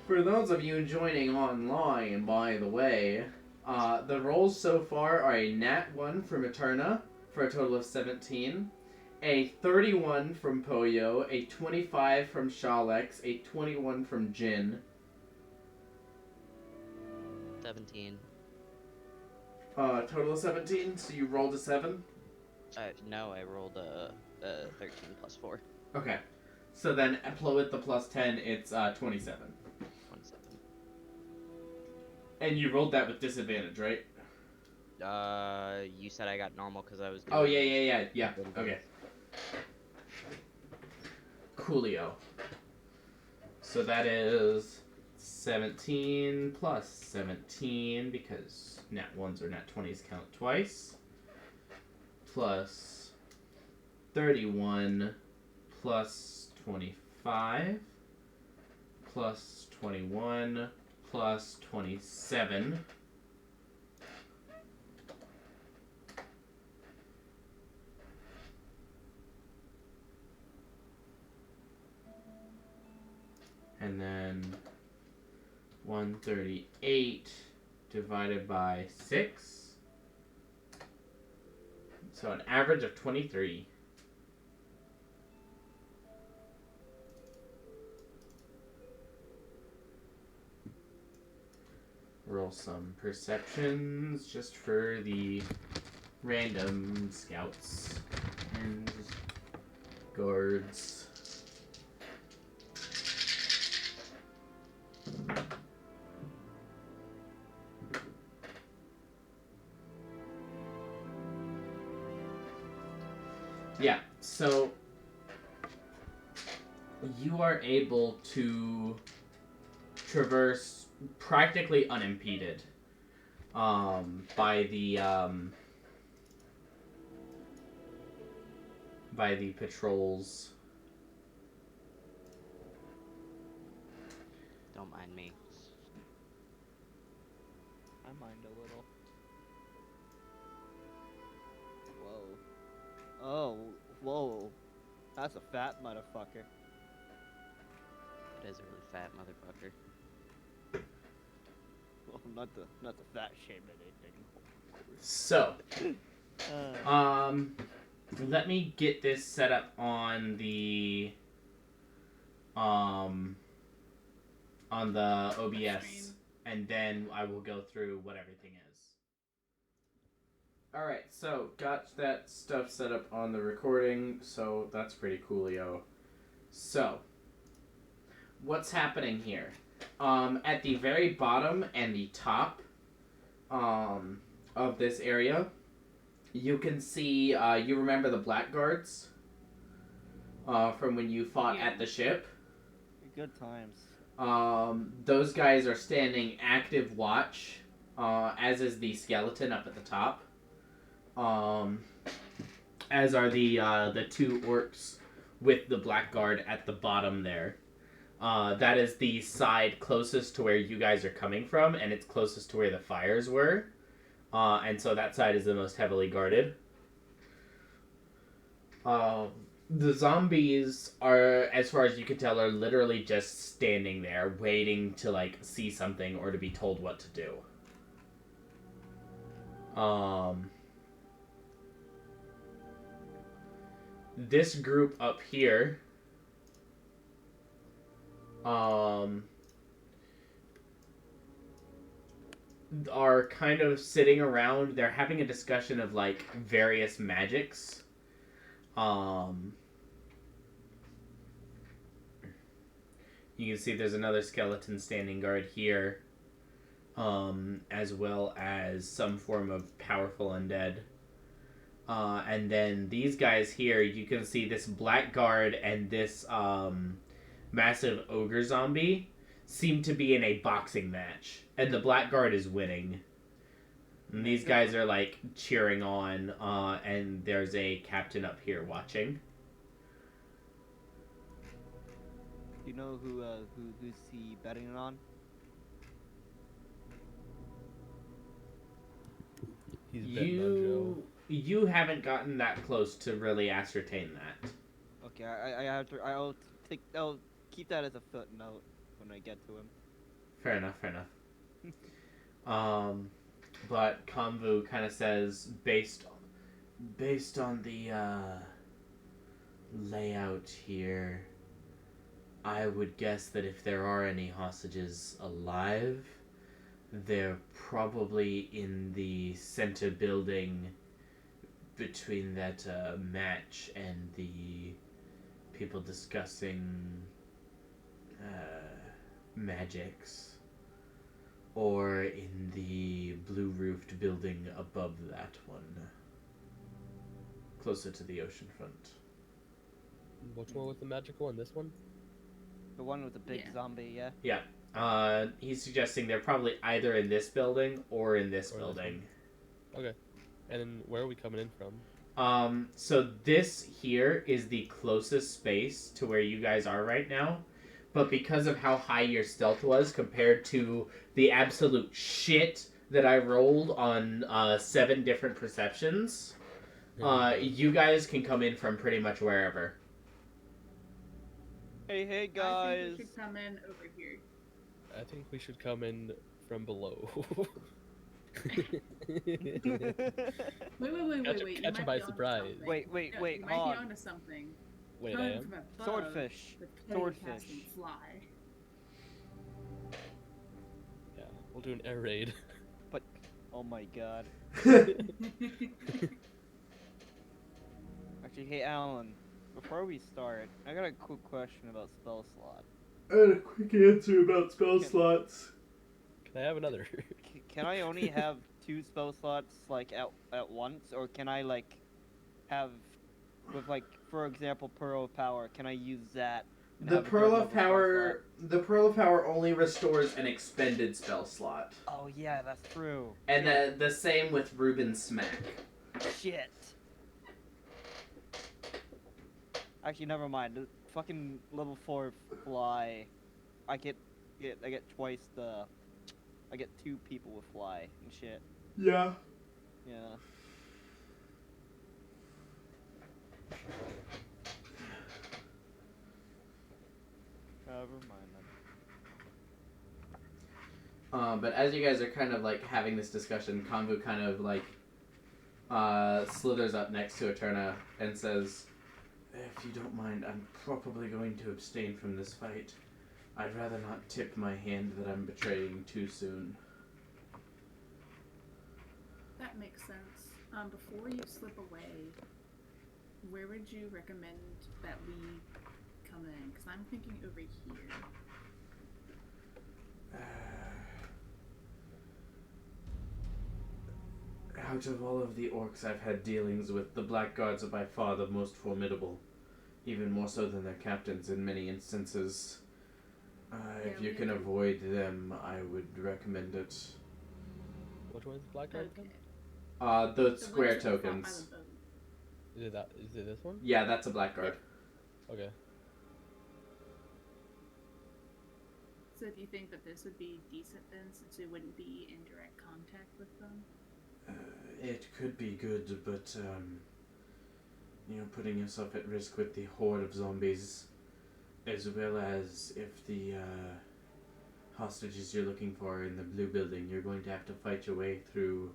For those of you joining online, by the way, the rolls so far are a nat 1 from Eterna for a total of 17, a 31 from Poyo, a 25 from Shalex, a 21 from Jin. 17. Total of 17, so you rolled a 7? No, I rolled a 13 plus 4. Okay. So then, with the plus 10, it's 27. 27. And you rolled that with disadvantage, right? You said I got normal because I was doing... Oh, yeah. Okay. Coolio. So that is 17 plus 17, because nat 1s or nat 20s count twice, plus 31 plus 25 plus 21 plus 27. And then 138 divided by 6. So an average of 23. Roll some perceptions just for the random scouts and guards. Yeah, so you are able to traverse practically unimpeded by the patrols. Don't mind me. I mind a little. Whoa. Oh, whoa. That's a fat motherfucker. It is a really fat motherfucker. Well, not the fat shame or anything. So, let me get this set up on the OBS, Stream. and then I will go through what everything is. Alright, so got that stuff set up on the recording, so that's pretty coolio. So, what's happening here? At the very bottom and the top of this area, you can see, you remember the blackguards from when you fought at the ship? Good times. Those guys are standing active watch, as is the skeleton up at the top. As are the two orcs with the blackguard at the bottom there. That is the side closest to where you guys are coming from, and it's closest to where the fires were. And so that side is the most heavily guarded. The zombies are, as far as you can tell, are literally just standing there, waiting to like see something or to be told what to do. This group up here, are kind of sitting around. They're having a discussion of like various magics. You can see there's another skeleton standing guard here, as well as some form of powerful undead. And then these guys here, you can see this black guard and this massive ogre zombie seem to be in a boxing match, and the black guard is winning. And these guys are like cheering on, and there's a captain up here watching. Do you know who's he betting on? He's betting on Joe. You haven't gotten that close to really ascertain that. Okay, I'll keep that as a footnote when I get to him. Fair enough. But Konvu kind of says, based on the layout here, I would guess that if there are any hostages alive, they're probably in the center building between that match and the people discussing magics, or in the blue-roofed building above that one, closer to the ocean front. Which one was the magical one? This one? The one with the big zombie, yeah? Yeah. He's suggesting they're probably either in this building or in this building. Okay. And then where are we coming in from? So this here is the closest space to where you guys are right now. But because of how high your stealth was compared to the absolute shit that I rolled on 7 different perceptions, you guys can come in from pretty much wherever. Hey I guys! think we should come in over here. I think we should come in from below. Wait. Catch him by surprise. Wait, You hold might be on. onto something. Wait, I Coming am? from above, Swordfish. with Clay Swordfish. casting Fly. Yeah, we'll do an air raid. Oh my god. Actually, hey Alan, before we start, I got a quick question about spell slot. I had a quick answer about spell slots. Can I have another? Can I only have 2 spell slots like at once, or can I like have with like, for example, Pearl of Power? Can I use that? and The have a Pearl third of level Power, the Pearl of Power only restores an expended spell slot, spell slot? Oh yeah, that's true. and the same with Reuben's Smack. Shit. Actually, never mind. The fucking level 4 fly, I get twice the. I get 2 people with fly and shit. Yeah. Yeah. Never mind then. But as you guys are kind of like having this discussion, Konvu kind of like slithers up next to Eterna and says, "If you don't mind, I'm probably going to abstain from this fight. I'd rather not tip my hand that I'm betraying too soon." That makes sense. Before you slip away, where would you recommend that we come in? Because I'm thinking over here. Out of all of the orcs I've had dealings with, the Blackguards are by far the most formidable. Even more so than their captains in many instances. If you can avoid them, I would recommend it. Which one is the black card again? The square tokens. Is it that? Is it this one? Yeah, that's a Blackguard. Okay. So do you think that this would be decent then, since we wouldn't be in direct contact with them? It could be good, but putting yourself at risk with the horde of zombies, as well as if the hostages you're looking for in the blue building, you're going to have to fight your way through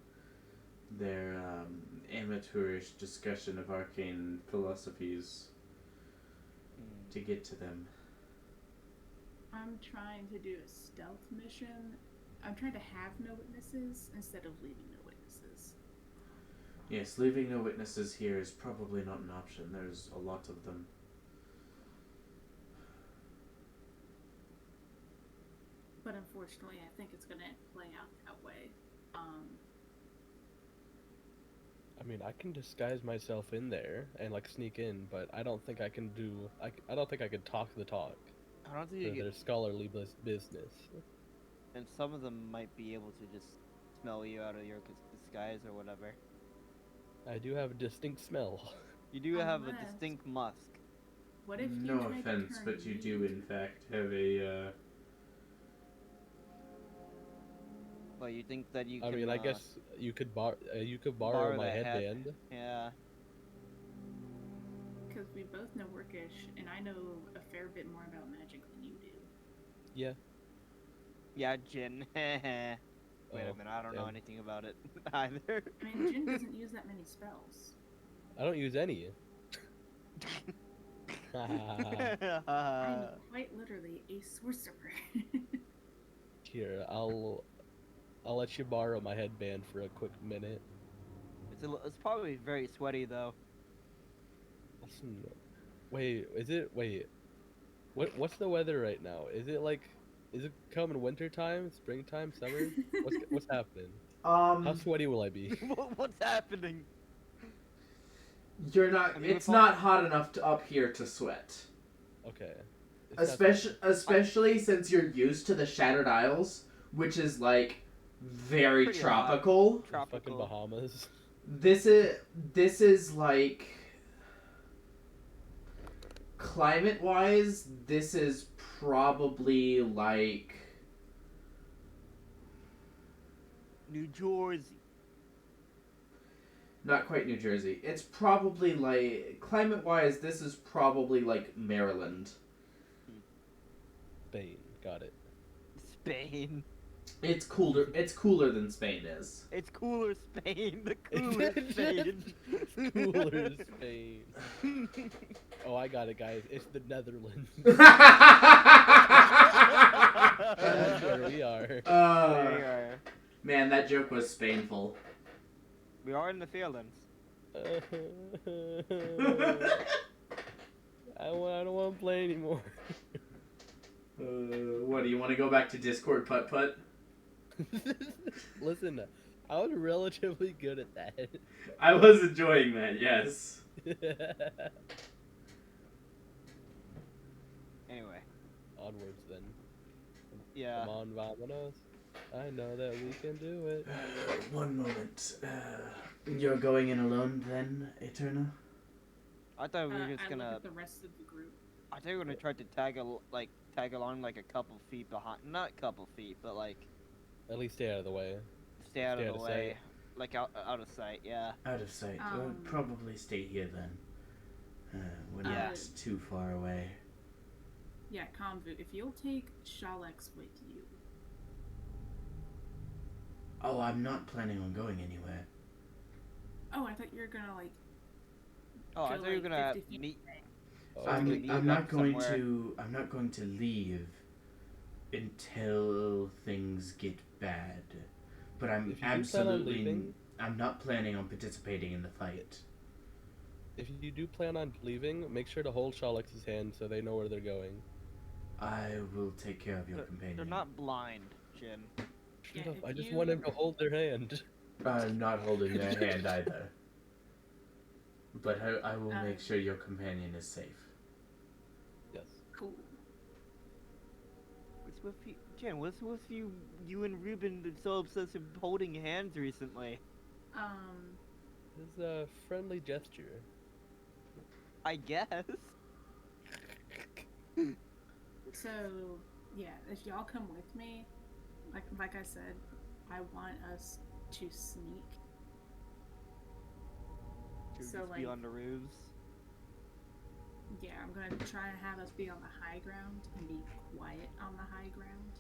their amateurish discussion of arcane philosophies to get to them. I'm trying to do a stealth mission. I'm trying to have no witnesses instead of leaving no witnesses. Yes, leaving no witnesses here is probably not an option. There's a lot of them. But unfortunately, I think it's going to play out that way. I mean, I can disguise myself in there and like sneak in, but I don't think I can do. I don't think I could talk the talk I don't think for you their get, scholarly business. and some of them might be able to just smell you out of your disguise or whatever. I do have a distinct smell. You do have a Unless- distinct musk. What if you No tried to offense, turn but you me do into- in fact have a Well, you think that you I can? mean, I guess you could borrow borrow my that hat. headband. Yeah. Because we both know Workish, and I know a fair bit more about magic than you do. Yeah. Yeah, Jin. Wait a Oh, minute, I don't know damn. anything about it either. I mean, Jin doesn't use that many spells. I don't use any. I'm quite literally a sorcerer. Here, I'll let you borrow my headband for a quick minute. It's probably very sweaty though. Listen, wait, what's the weather right now? Is it coming winter time, springtime, summer? What's happening? How sweaty will I be? What's happening? You're not. I mean, It's we're not hot enough up here to sweat. Okay. It's not- Especially since you're used to the Shattered Isles, which is like very Pretty hot. tropical. fucking Tropical. Bahamas. This is like climate-wise, this is probably like New Jersey. not quite New Jersey. It's probably like climate-wise, this is probably like Maryland. Spain. Got it. Spain. It's cooler. It's cooler than Spain is. It's cooler Spain. The cooler Spain. Cooler Spain. Oh, I got it, guys. It's the Netherlands. That's where we are. We are. Man, that joke was Spainful. We are in the Fairlands. I don't want to play anymore. What do you want to go back to Discord putt putt? Listen, I was relatively good at that. I was enjoying that. Yes. Anyway. Onwards then. Yeah. Come on, vamonos. I know that we can do it. One moment. You're going in alone then, Eterna? I thought we were just I gonna. look at the rest of the group. I think we're gonna try to tag along like a couple feet behind. Not a couple feet, but like At least stay out of the way. stay out Stay of out the of way. sight. Like out of sight. Yeah. Out of sight. Probably stay here then. We're Yeah. not too far away. Yeah, Convu, if you'll take Shalex with you. Oh, I'm not planning on going anywhere. Oh, I thought you were gonna like. Oh, I go, thought you were like, gonna 50 feet meet. away. Oh, So I I'm could leave not up going somewhere. to. I'm not going to leave until things get bad. But I'm If you do plan on absolutely. leaving- I'm not planning on participating in the fight. If you do plan on leaving, make sure to hold Shalex's hand so they know where they're going. I will take care of your companion. They're not blind, Jin. Shut Yeah, up, if I just you- want him to hold their hand. I'm not holding their hand either. But I will make Um, sure your companion is safe. Yes. Cool. What's with you, Jen? What's with you and Ruben been so obsessed with holding hands recently? It's a friendly gesture. I guess. So, yeah, if y'all come with me, like I said, I want us to sneak. Should we So, just be like- on the roofs? Yeah, I'm gonna try and have us be on the high ground and be quiet on the high ground.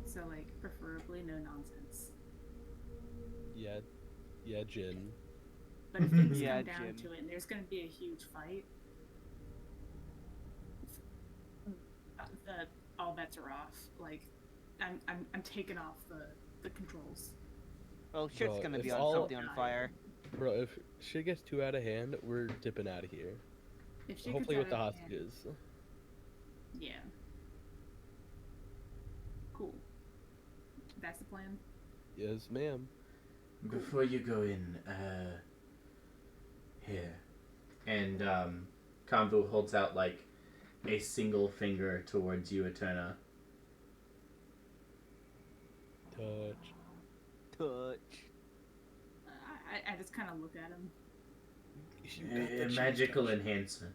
So, like, preferably no nonsense. Yeah, yeah, Jin. But if things Yeah, come down Jin. to it and there's gonna be a huge fight, the all bets are off. Like, I'm taking off the controls. Well, shit's Bro, gonna if be on all- something on fire. Bro, if shit gets too out of hand, we're dipping out of here. If she Hopefully gets with the out of hand, hostages. yeah. Cool. That's the plan. Yes, ma'am. Before you go in, here. And, Convu holds out, like, a single finger towards you, Eterna. Touch. Touch. I just kind of look at him. You got the A cheese magical touch. enhancement.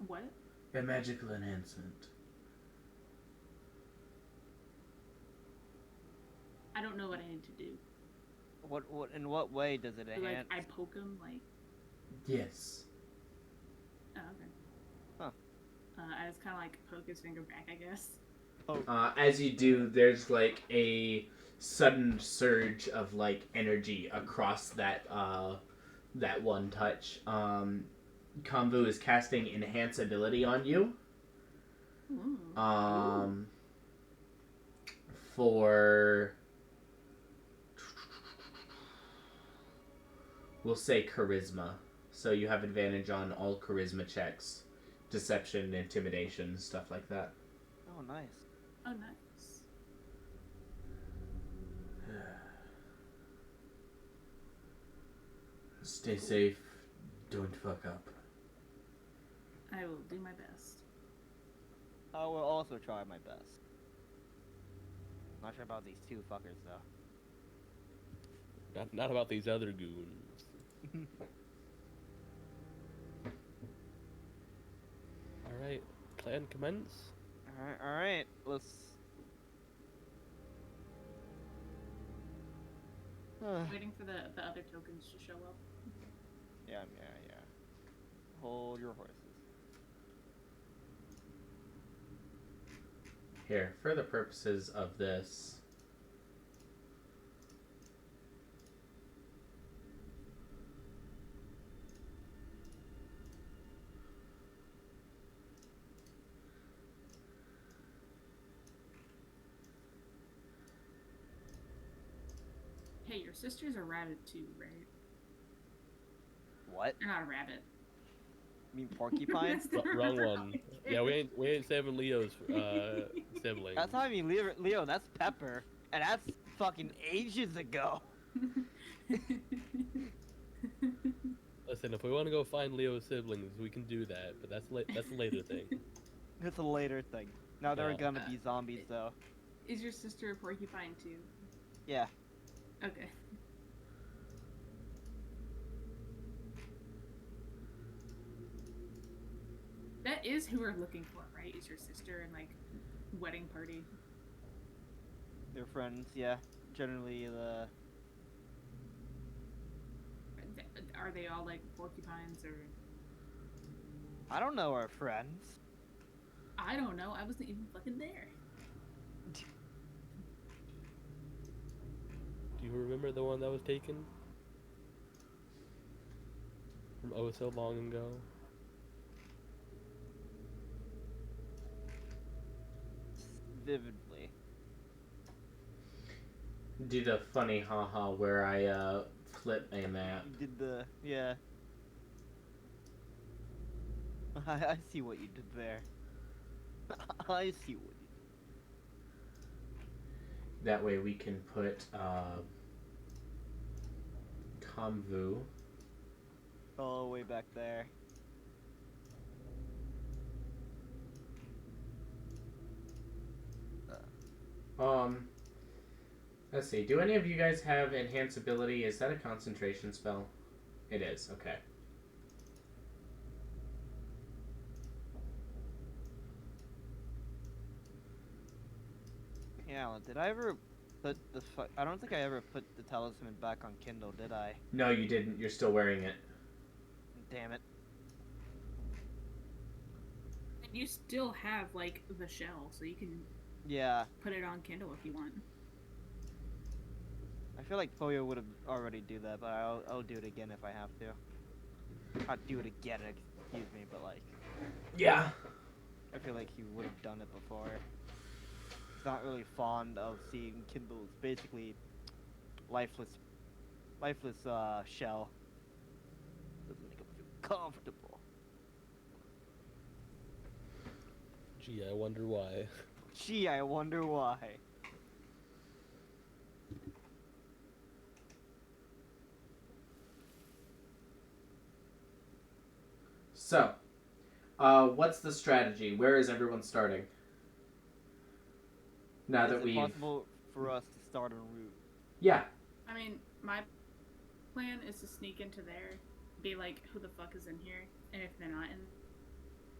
What? A magical enhancement. I don't know what I need to do. In what way does it Like, enhance? I poke him, like, Yes. oh, okay. Huh. I just kind of, like, poke his finger back, I guess. As you do, there's like a sudden surge of like energy across that that one touch. Konvu is casting enhance ability on you. Ooh. For we'll say charisma. So you have advantage on all charisma checks, deception, intimidation, stuff like that. Oh, nice. Oh, nice. Stay safe. Don't fuck up. I will do my best. I will also try my best. Not sure about these two fuckers though. Not about these other goons. Alright, clan commence. All right. Let's. Waiting for the other tokens to show up. Yeah. Hold your horses. Here, for the purposes of this, Hey, your sister's a rabbit too, right? What? You're not a rabbit. You mean porcupines? Wrong one. Yeah, we ain't saving Leo's siblings. That's how I mean, Leo. That's Pepper, and that's fucking ages ago. Listen, if we want to go find Leo's siblings, we can do that, but that's a later thing. It's a later thing. Now they're Yeah. gonna be zombies though. Is your sister a porcupine too? Yeah. Okay. That is who we're looking for, right? Is your sister and like wedding party? They're friends. Yeah. Generally the. Are they all like porcupines or? I don't know our friends. I don't know. I wasn't even fucking there. Do you remember the one that was taken? From oh so long ago? Vividly. do the funny haha where I flip a map. You did the yeah. I see what you did there. I see what you That way we can put Konvu. did. All the way back there. Let's see. Do any of you guys have enhance ability? Is that a concentration spell? It is. Okay. Yeah, Alan, did I ever put the I don't think I ever put the talisman back on Kindle, did I? No, you didn't. You're still wearing it. Damn it. And you still have like the shell, so you can Yeah. put it on Kindle if you want. I feel like Poyo would have already do that, but I'll do it again if I have to. Not do it again, excuse me, but like Yeah. I feel like he would have done it before. He's not really fond of seeing Kindle's basically lifeless shell. Doesn't make him feel comfortable. Gee, I wonder why. Gee, I wonder why. So, what's the strategy? Where is everyone starting? Now that Is it we've... possible for us to start en route? Yeah. I mean, my plan is to sneak into there, be like, who the fuck is in here? And if they're not in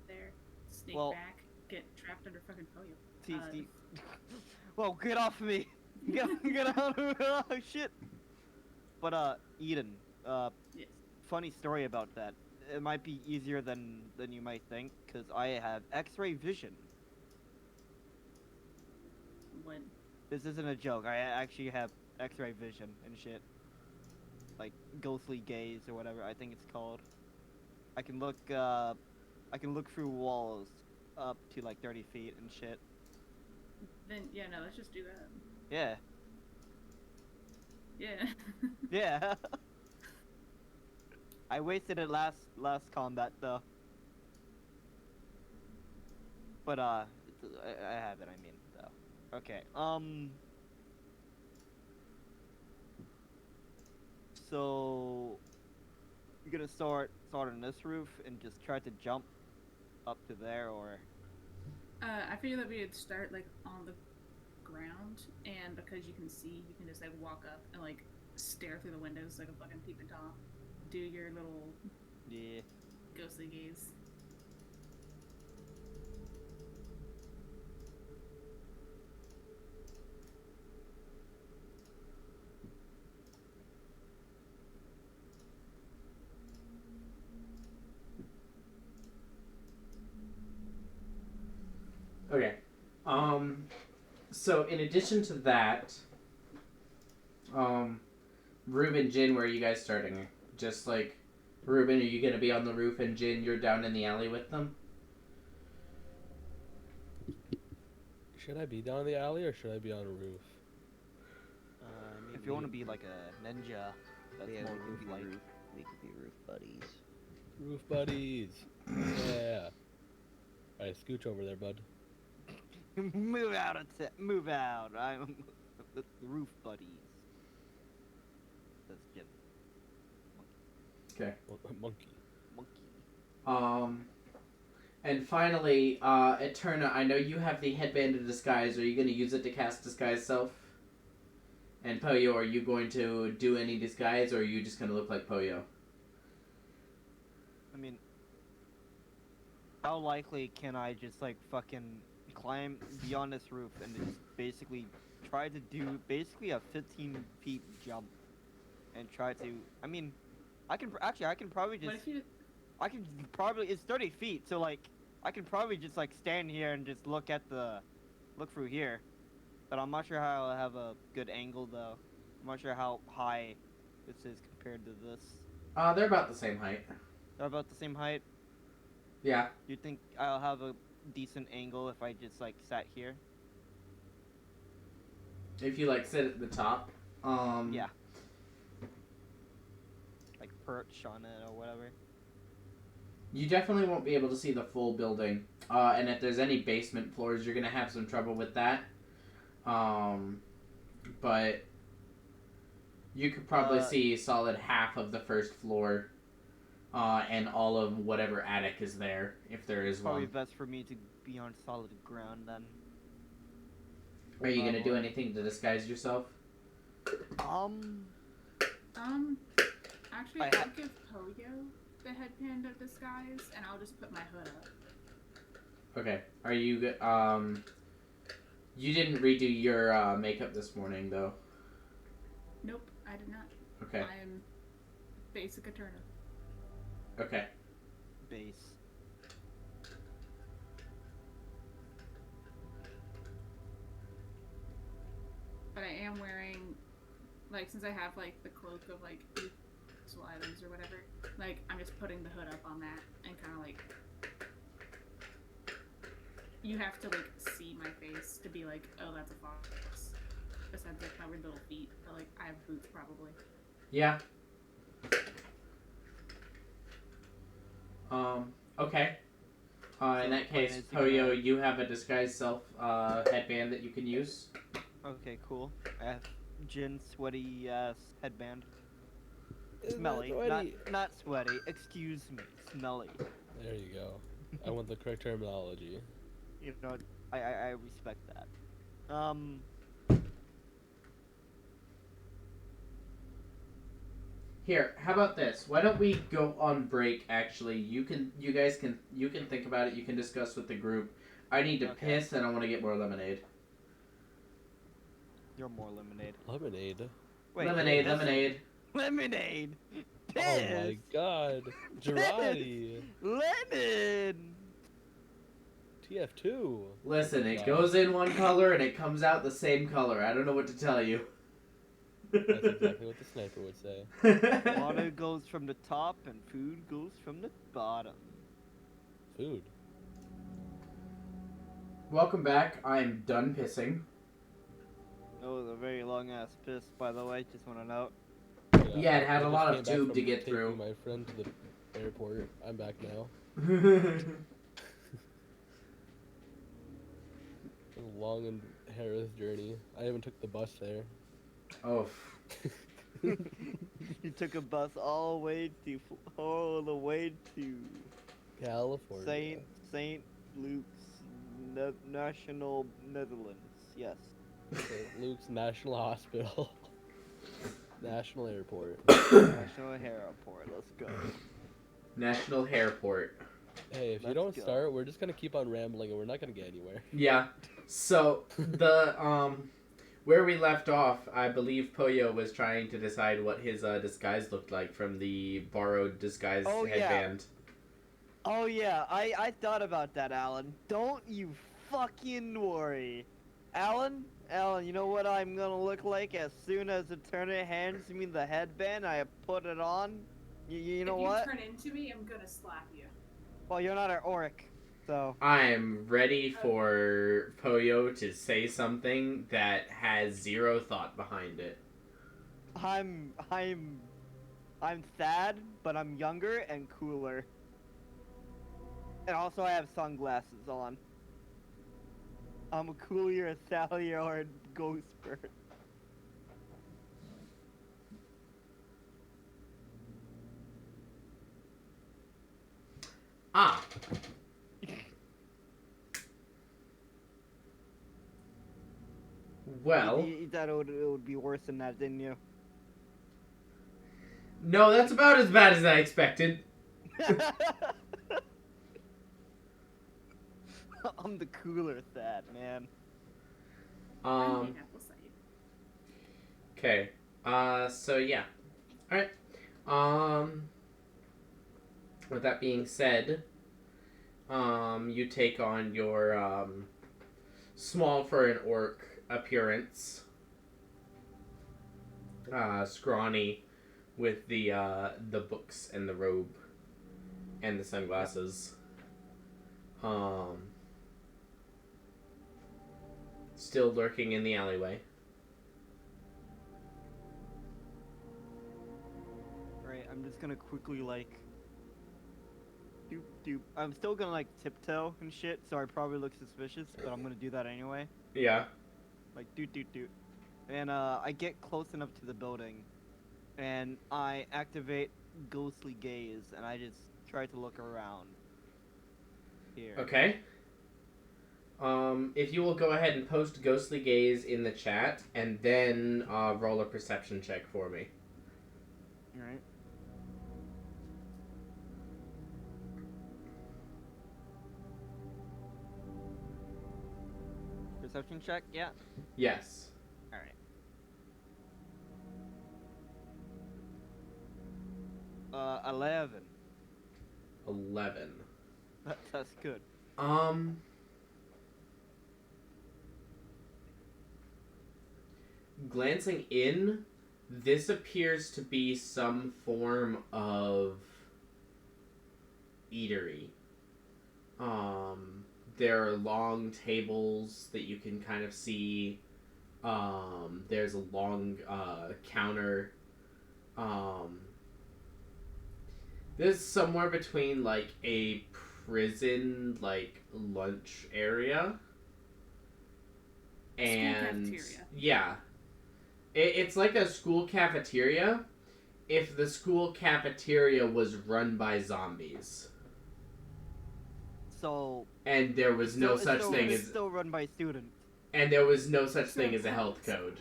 there, sneak back, get trapped under fucking Poyo. Steve. Whoa, get off of me! Get out of me! Oh, shit! But, Eden, Yes. funny story about that. It might be easier than you might think, because I have X-ray vision. When? This isn't a joke. I actually have X-ray vision and shit. Like ghostly gaze or whatever I think it's called. I can look through walls up to like 30 feet and shit. Then, yeah, no, let's just do that. Yeah. Yeah. Yeah. I wasted it last combat though. But I have it. I mean though. Okay. So you're gonna start on this roof and just try to jump up to there, or? I figured that we would start like on the ground, and because you can see, you can just like walk up and like stare through the windows like a fucking peeping Tom. Do your little ghostly gaze. Okay. So in addition to that, Ruben, Jin, where are you guys starting? Just like, Ruben, are you gonna be on the roof and Jin, you're down in the alley with them? Should I be down the alley or should I be on a roof? If you want to be like a ninja, that's Yeah, more we could be roof-like. we could be roof buddies. Roof buddies. Yeah. Alright, scooch over there, bud. Move out! Move out! I'm the roof buddies. That's Jim. Okay. Monkey. And finally, Eterna, I know you have the headband of disguise. Are you going to use it to cast disguise self? And Poyo, are you going to do any disguise, or are you just going to look like Poyo? I mean, how likely can I just like fucking climb beyond this roof and just basically try to do basically a 15 feet jump and try to? I mean, I can probably just. What if you? It's 30 feet, so like I can probably just like stand here and just look through here. But I'm not sure how I'll have a good angle though. I'm not sure how high this is compared to this. They're about the same height. They're about the same height. Yeah. You think I'll have a decent angle if I just like sat here? If you like sit at the top. Yeah. Like perch on it or whatever. You definitely won't be able to see the full building. And if there's any basement floors, you're gonna have some trouble with that. But you could probably see solid half of the first floor, and all of whatever attic is there, if there is Probably one. best for me to be on solid ground then. Are you gonna do anything to disguise yourself? Actually, I'll give Poyo the headband of disguise, and I'll just put my hood up. Okay. Are you You didn't redo your makeup this morning, though. Nope, I did not. Okay. I am basic Eterna. Okay. Base. But I am wearing, like, since I have, like, the cloak of, like, useful items or whatever, like, I'm just putting the hood up on that and kind of, like, you have to, like, see my face to be like, oh, that's a fox. Besides, like, my weird little feet, but, like, I have boots, probably. Yeah. Okay. In that case, Poyo, you have a disguised self headband that you can use. Okay, cool. I have Jin sweaty ass headband. Isn't Smelly, that sweaty? not sweaty. Excuse me, smelly. There you go. I want the correct terminology. You know, I respect that. Here, how about this? Why don't we go on break? Actually, you guys can think about it. You can discuss with the group. I need to piss, and I want to get more lemonade. You're more lemonade. Lemonade? Wait, lemonade. Lemonade. Piss. Oh my god. Girardi. Lemon. TF2. Listen, it goes in one color and it comes out the same color. I don't know what to tell you. That's exactly what the sniper would say. Water goes from the top and food goes from the bottom. Food. Welcome back. I'm done pissing. That was a very long ass piss, by the way. Just want to note. Yeah, it had I a just lot of came back tube from to get taking through. my friend to the airport. I'm back now. A long and harass journey. I even took the bus there. Oh. You took a bus all the way to California. Saint Luke's National Netherlands. Yes. St. Luke's National Hospital. National Airport. National Airport. Let's go. National Hairport. Hey, if you Let's don't go. start, we're just gonna keep on rambling and we're not gonna get anywhere. Yeah. So the where we left off, I believe Poyo was trying to decide what his disguise looked like from the borrowed disguise headband. Oh yeah, I thought about that, Alan. Don't you fucking worry. Alan, you know what I'm gonna look like as soon as Eterna hands me the headband, I put it on? You know what? If you turn into me, I'm gonna slap you. Well, you're not an orc, so... I'm ready for Poyo to say something that has zero thought behind it. I'm sad, but I'm younger and cooler. And also I have sunglasses on. I'm a cooler Sally or Ghost Bird. Ah. Well. You thought it would be worse than that, didn't you? No, that's about as bad as I expected. I'm the cooler Thad, man. Okay. So yeah. Alright. With that being said, you take on your, small for an orc appearance. Scrawny with the books and the robe and the sunglasses. Still lurking in the alleyway. Right, I'm just gonna quickly, like... Doop. I'm still gonna, like, tiptoe and shit, so I probably look suspicious, but I'm gonna do that anyway. Yeah. Like, doot. And, I get close enough to the building, and I activate Ghostly Gaze, and I just try to look around. Here. Okay. If you will go ahead and post Ghostly Gaze in the chat, and then roll a perception check for me. Alright. Perception check, yeah? Yes. Alright. 11. 11. That's good. Um. Glancing in, this appears to be some form of eatery. There are long tables that you can kind of see. There's a long counter. This is somewhere between like a prison like lunch area and cafeteria. yeah, it's like a school cafeteria if the school cafeteria was run by zombies. So And there was no such thing it's as still run by students. and there was no such thing So as a health code.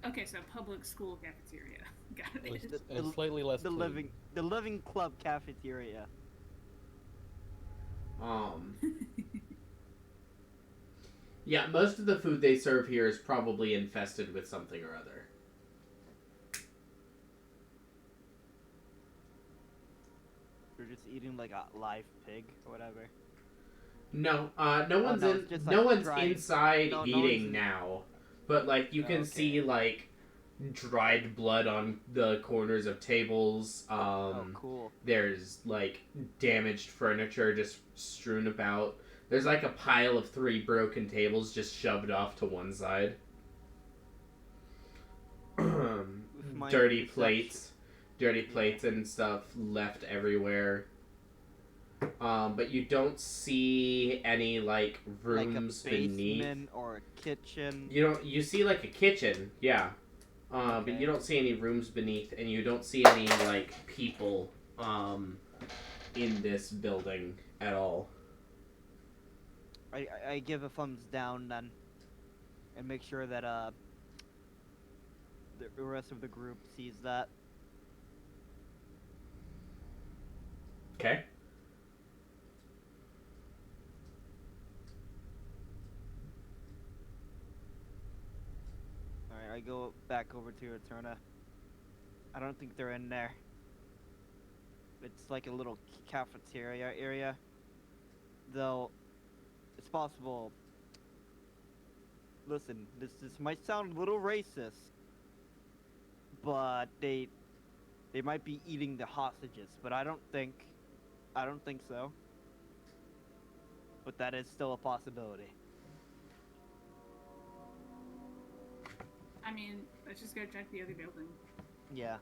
Okay, so public school cafeteria. Got it. And slightly less The clean. living club cafeteria. Yeah, most of the food they serve here is probably infested with something or other. We're just eating like a live pig or whatever. No, no one's no, in. it's just, No like, one's dried. inside No eating one's in- now, but like you can Okay. see like dried blood on the corners of tables. Oh, cool. There's like damaged furniture just strewn about. There's like a pile of 3 broken tables just shoved off to one side. With my Dirty perception- plates and stuff left everywhere. But you don't see any like rooms like a beneath. basement or a kitchen. You see like a kitchen, yeah. But Okay. you don't see any rooms beneath, and you don't see any like people in this building at all. I give a thumbs down then, and make sure that the rest of the group sees that. Okay. Alright, I go back over to Eterna. I don't think they're in there. It's like a little cafeteria area. Though, it's possible. Listen, this might sound a little racist, but they might be eating the hostages, but I don't think so. But that is still a possibility. I mean, let's just go check the other building. Yeah.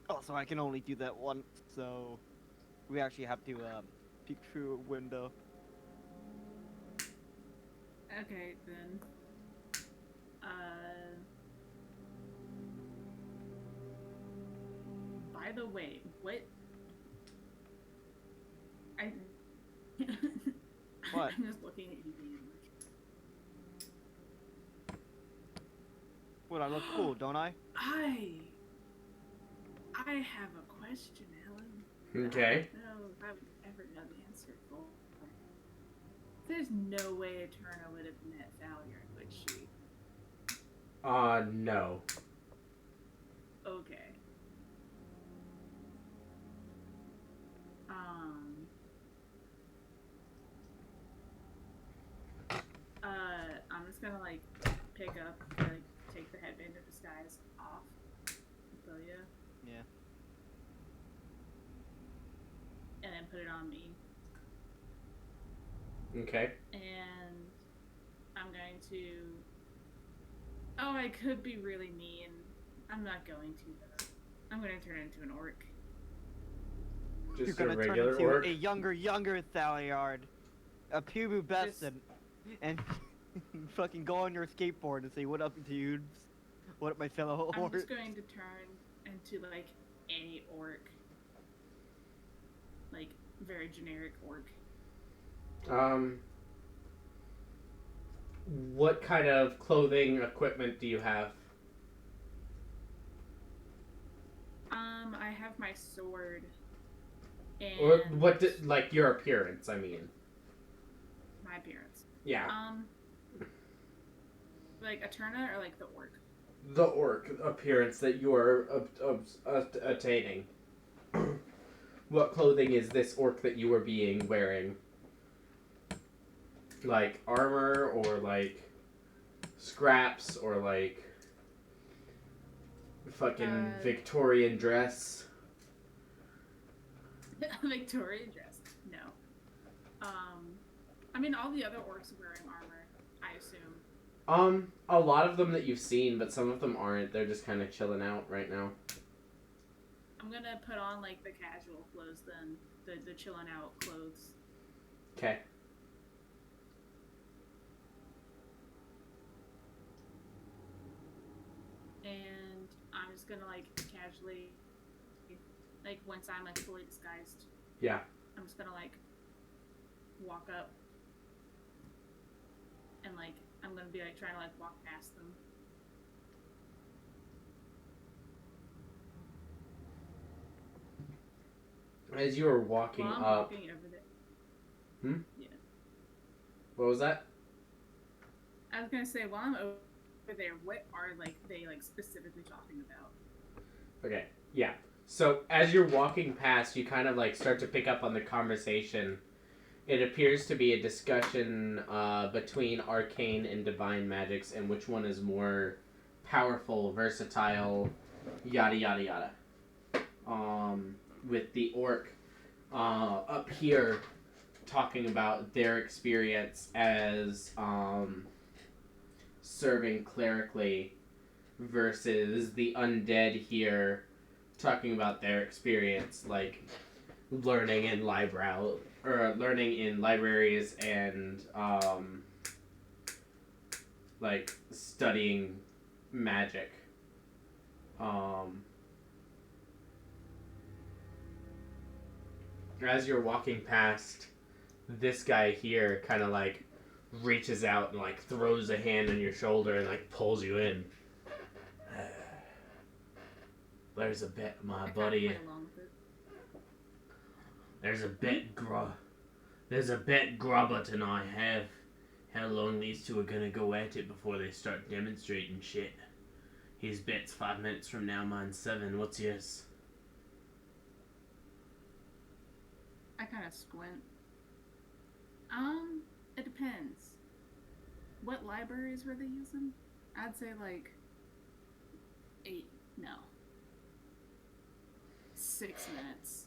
Also, I can only do that once, so we actually have to peek through a window. Okay, then. By the way, what? What? I'm just looking at you being What, I look cool, don't I? I have a question, Helen. Okay. I don't know if I would ever know the answer for. There's no way Eterna would have met Valiant, would she? No. Okay. I'm just gonna like pick up, like take the headband of disguise off. Ophelia. Yeah. And then put it on me. Okay. And I'm going to. Oh, I could be really mean. I'm not going to though. I'm going to turn into an orc. You're Just gonna a turn regular into orc. a younger Thaliard, a pubescent, and fucking go on your skateboard and say, "What up, dudes? What up, my fellow I'm orcs?" just going to turn into like any orc. Like very generic orc. What kind of clothing equipment do you have? I have my sword. And Or what? Like your appearance? I mean. my appearance. Yeah. Like Eterna or like the orc? The orc appearance that you are attaining. What clothing is this orc that you are being wearing? Like armor or like scraps or like fucking Victorian dress? Victorian dress? No. I mean, all the other orcs are wearing armor, I assume. A lot of them that you've seen, but some of them aren't. They're just kind of chilling out right now. I'm gonna put on like the casual clothes then, the chilling out clothes. Okay. And I'm just gonna like casually, like once I'm like fully disguised. Yeah. I'm just gonna like walk up and like I'm gonna be like trying to like walk past them. As you were walking While I'm up. walking over there. Hmm? Yeah. What was that? I was gonna say while I'm over there, what are like they like specifically talking about? Okay. Yeah. So as you're walking past, you kind of like start to pick up on the conversation. It appears to be a discussion between arcane and divine magics and which one is more powerful, versatile, yada yada yada. With the orc up here talking about their experience as serving clerically versus the undead here talking about their experience like learning in libraries and like studying magic. As you're walking past, this guy here kind of like reaches out and like throws a hand on your shoulder and like pulls you in. There's a bet, my buddy. There's a bet Grubberton I have. How long these two are gonna go at it before they start demonstrating shit. His bet's 5 minutes from now, mine's 7. What's yours? I kind of squint. It depends. What libraries were they using? I'd say like 8. No. 6 minutes.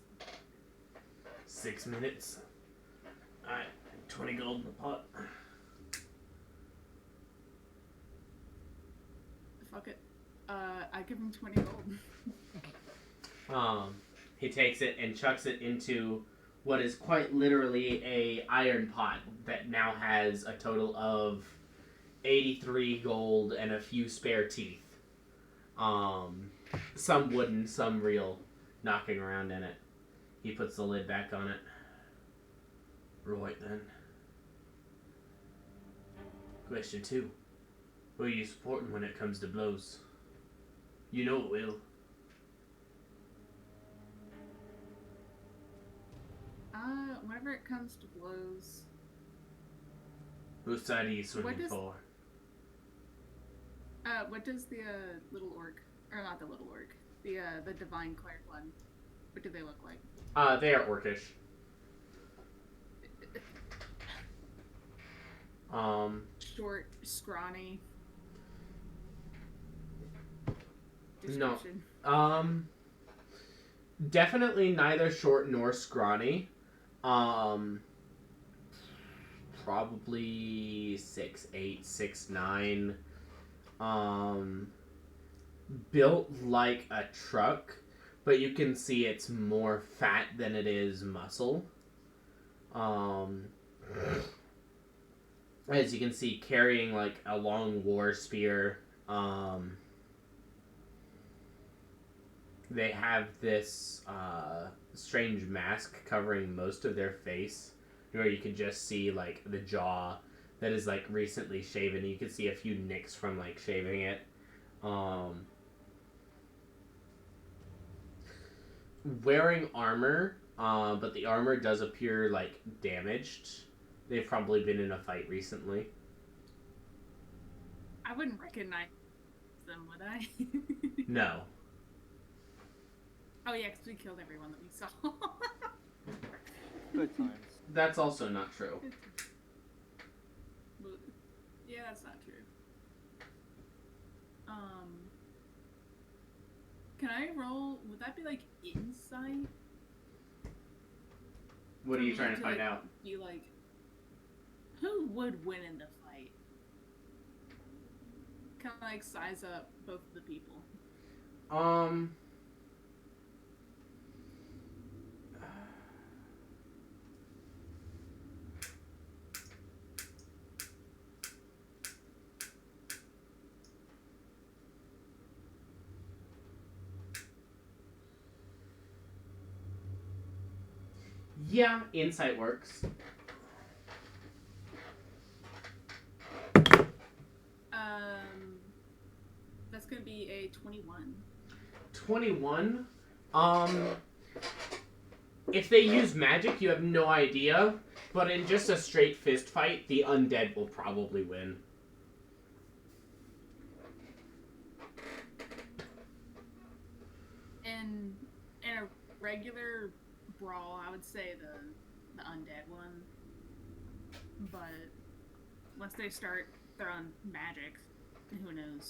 6 minutes. Alright, 20 gold in the pot. Fuck it. I give him 20 gold. He takes it and chucks it into what is quite literally a iron pot that now has a total of 83 gold and a few spare teeth. Some wooden, some real, knocking around in it. He puts the lid back on it. Right then. Question 2. Who are you supporting when it comes to blows? You know it will. Whenever it comes to blows... Whose side are you swinging for? What does the, little orc... Or not the little orc. The divine cleric one. What do they look like? They are orcish. Short, scrawny. No. Description. Definitely neither short nor scrawny. Probably 6'8", 6'9". Built like a truck, but you can see it's more fat than it is muscle. As you can see, carrying like a long war spear. They have this strange mask covering most of their face, where you can just see like the jaw that is like recently shaven. You can see a few nicks from like shaving it. Wearing armor, but the armor does appear like damaged. They've probably been in a fight recently. I wouldn't recognize them, would I? No. Oh yeah, because we killed everyone that we saw. Good times. That's also not true. Yeah, that's not true. Can I roll? Would that be like insight? What are you trying to find like, out? Be like, who would win in the fight? Kind of like size up both of the people. Yeah, insight works. That's gonna be a 21. 21? If they use magic, you have no idea. But in just a straight fist fight, the undead will probably win. In a regular brawl, I would say the undead one. But once they start throwing magic, who knows?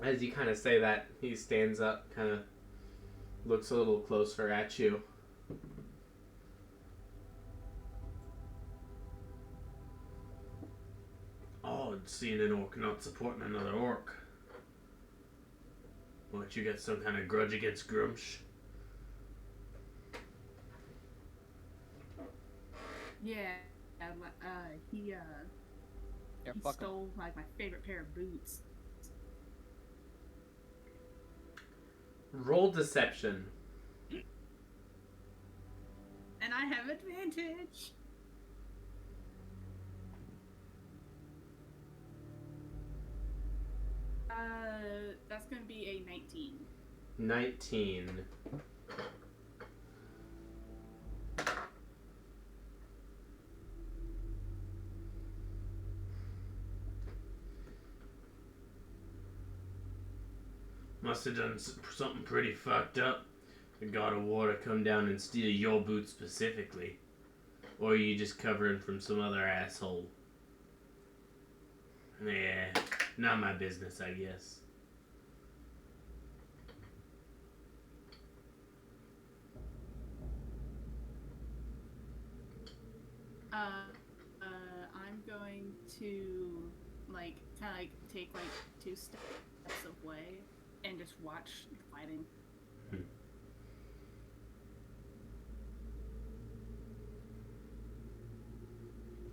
As you kind of say that, he stands up, kind of looks a little closer at you. Odd seeing an orc not supporting another orc. What, you got some kind of grudge against Grumsh? Yeah, he Yeah, he fuck 'em. stole like my favorite pair of boots. Roll deception. And I have advantage. That's gonna be a 19. 19. Must have done something pretty fucked up. The god of war to come down and steal your boots specifically. Or are you just covering from some other asshole? Yeah, not my business, I guess. I'm going to like kind of like take like 2 steps away and just watch the fighting.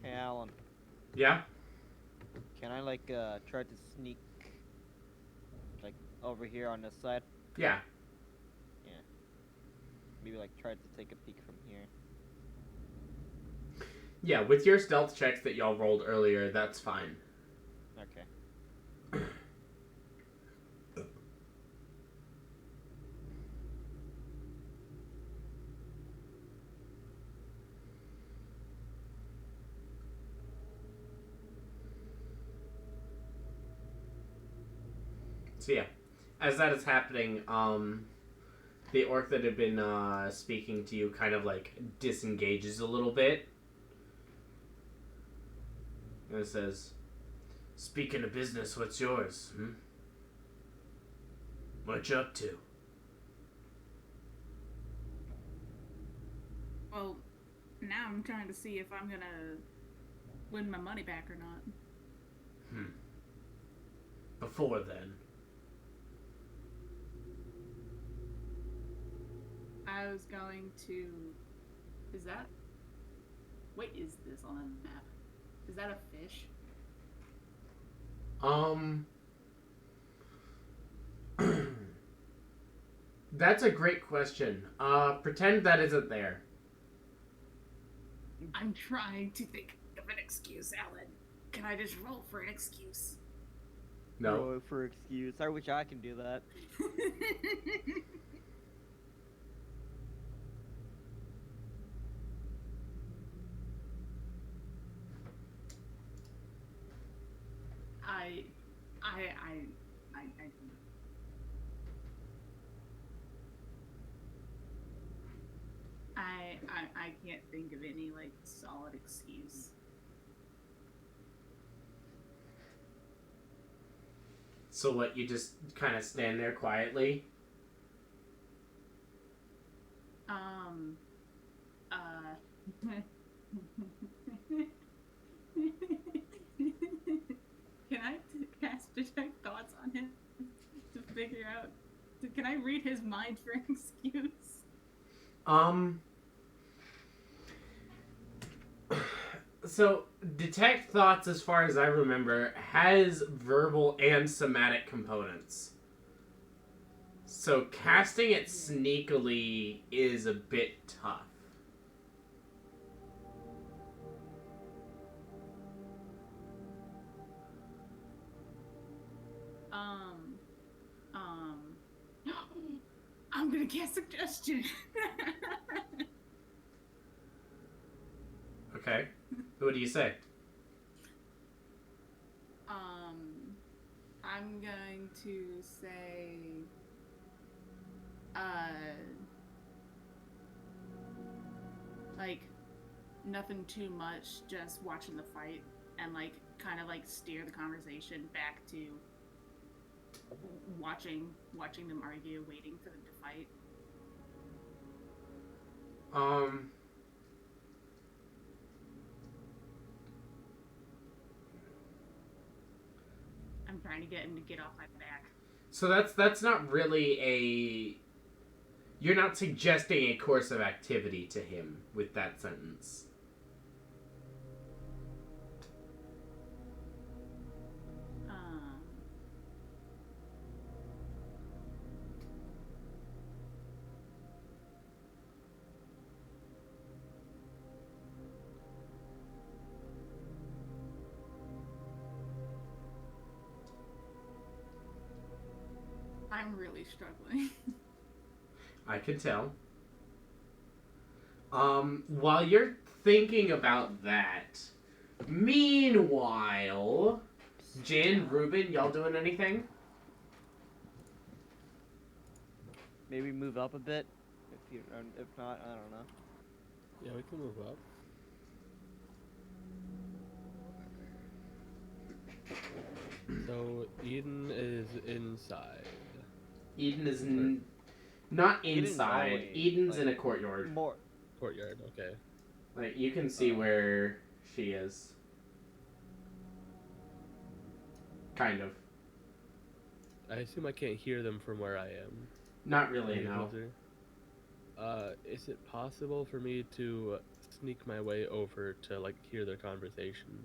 Hey, Alan. Yeah? Can I like try to sneak like over here on this side? Yeah. Yeah. Maybe like try to take a peek from here. Yeah, with your stealth checks that y'all rolled earlier, that's fine. Okay. So yeah, as that is happening, the orc that had been speaking to you kind of like disengages a little bit. And it says, "Speaking of business, what's yours? What you up to?" Well, now I'm trying to see if I'm gonna win my money back or not. Before then. I was going to. Is that? What is this on the map? Is that a fish? That's a great question. Pretend that isn't there. I'm trying to think of an excuse, Alan. Can I just roll for an excuse? No. Oh, for excuse. I wish I can do that. I can't think of any like solid excuse. So what? You just kind of stand there quietly. Can I cast detect thoughts on him to figure out? Can I read his mind for an excuse? So detect thoughts, as far as I remember, has verbal and somatic components. So casting it sneakily is a bit tough. I'm gonna cast suggestion. Okay. What do you say? I'm going to say, like, nothing too much, just watching the fight, and, like, kind of, like, steer the conversation back to watching them argue, waiting for them to fight. I'm trying to get him to get off my back. So that's not really a... You're not suggesting a course of activity to him with that sentence. I'm really struggling. I can tell. While you're thinking about that, meanwhile, Jan, Ruben, y'all doing anything? Maybe move up a bit. If not, I don't know. Yeah, we can move up. So Eden is inside. Eden is not Eden's inside. always, Eden's like, in a courtyard. More. Courtyard, okay. Like, you can see where she is. Kind of. I assume I can't hear them from where I am. Not really, Any no. closer? Is it possible for me to sneak my way over to, like, hear their conversation?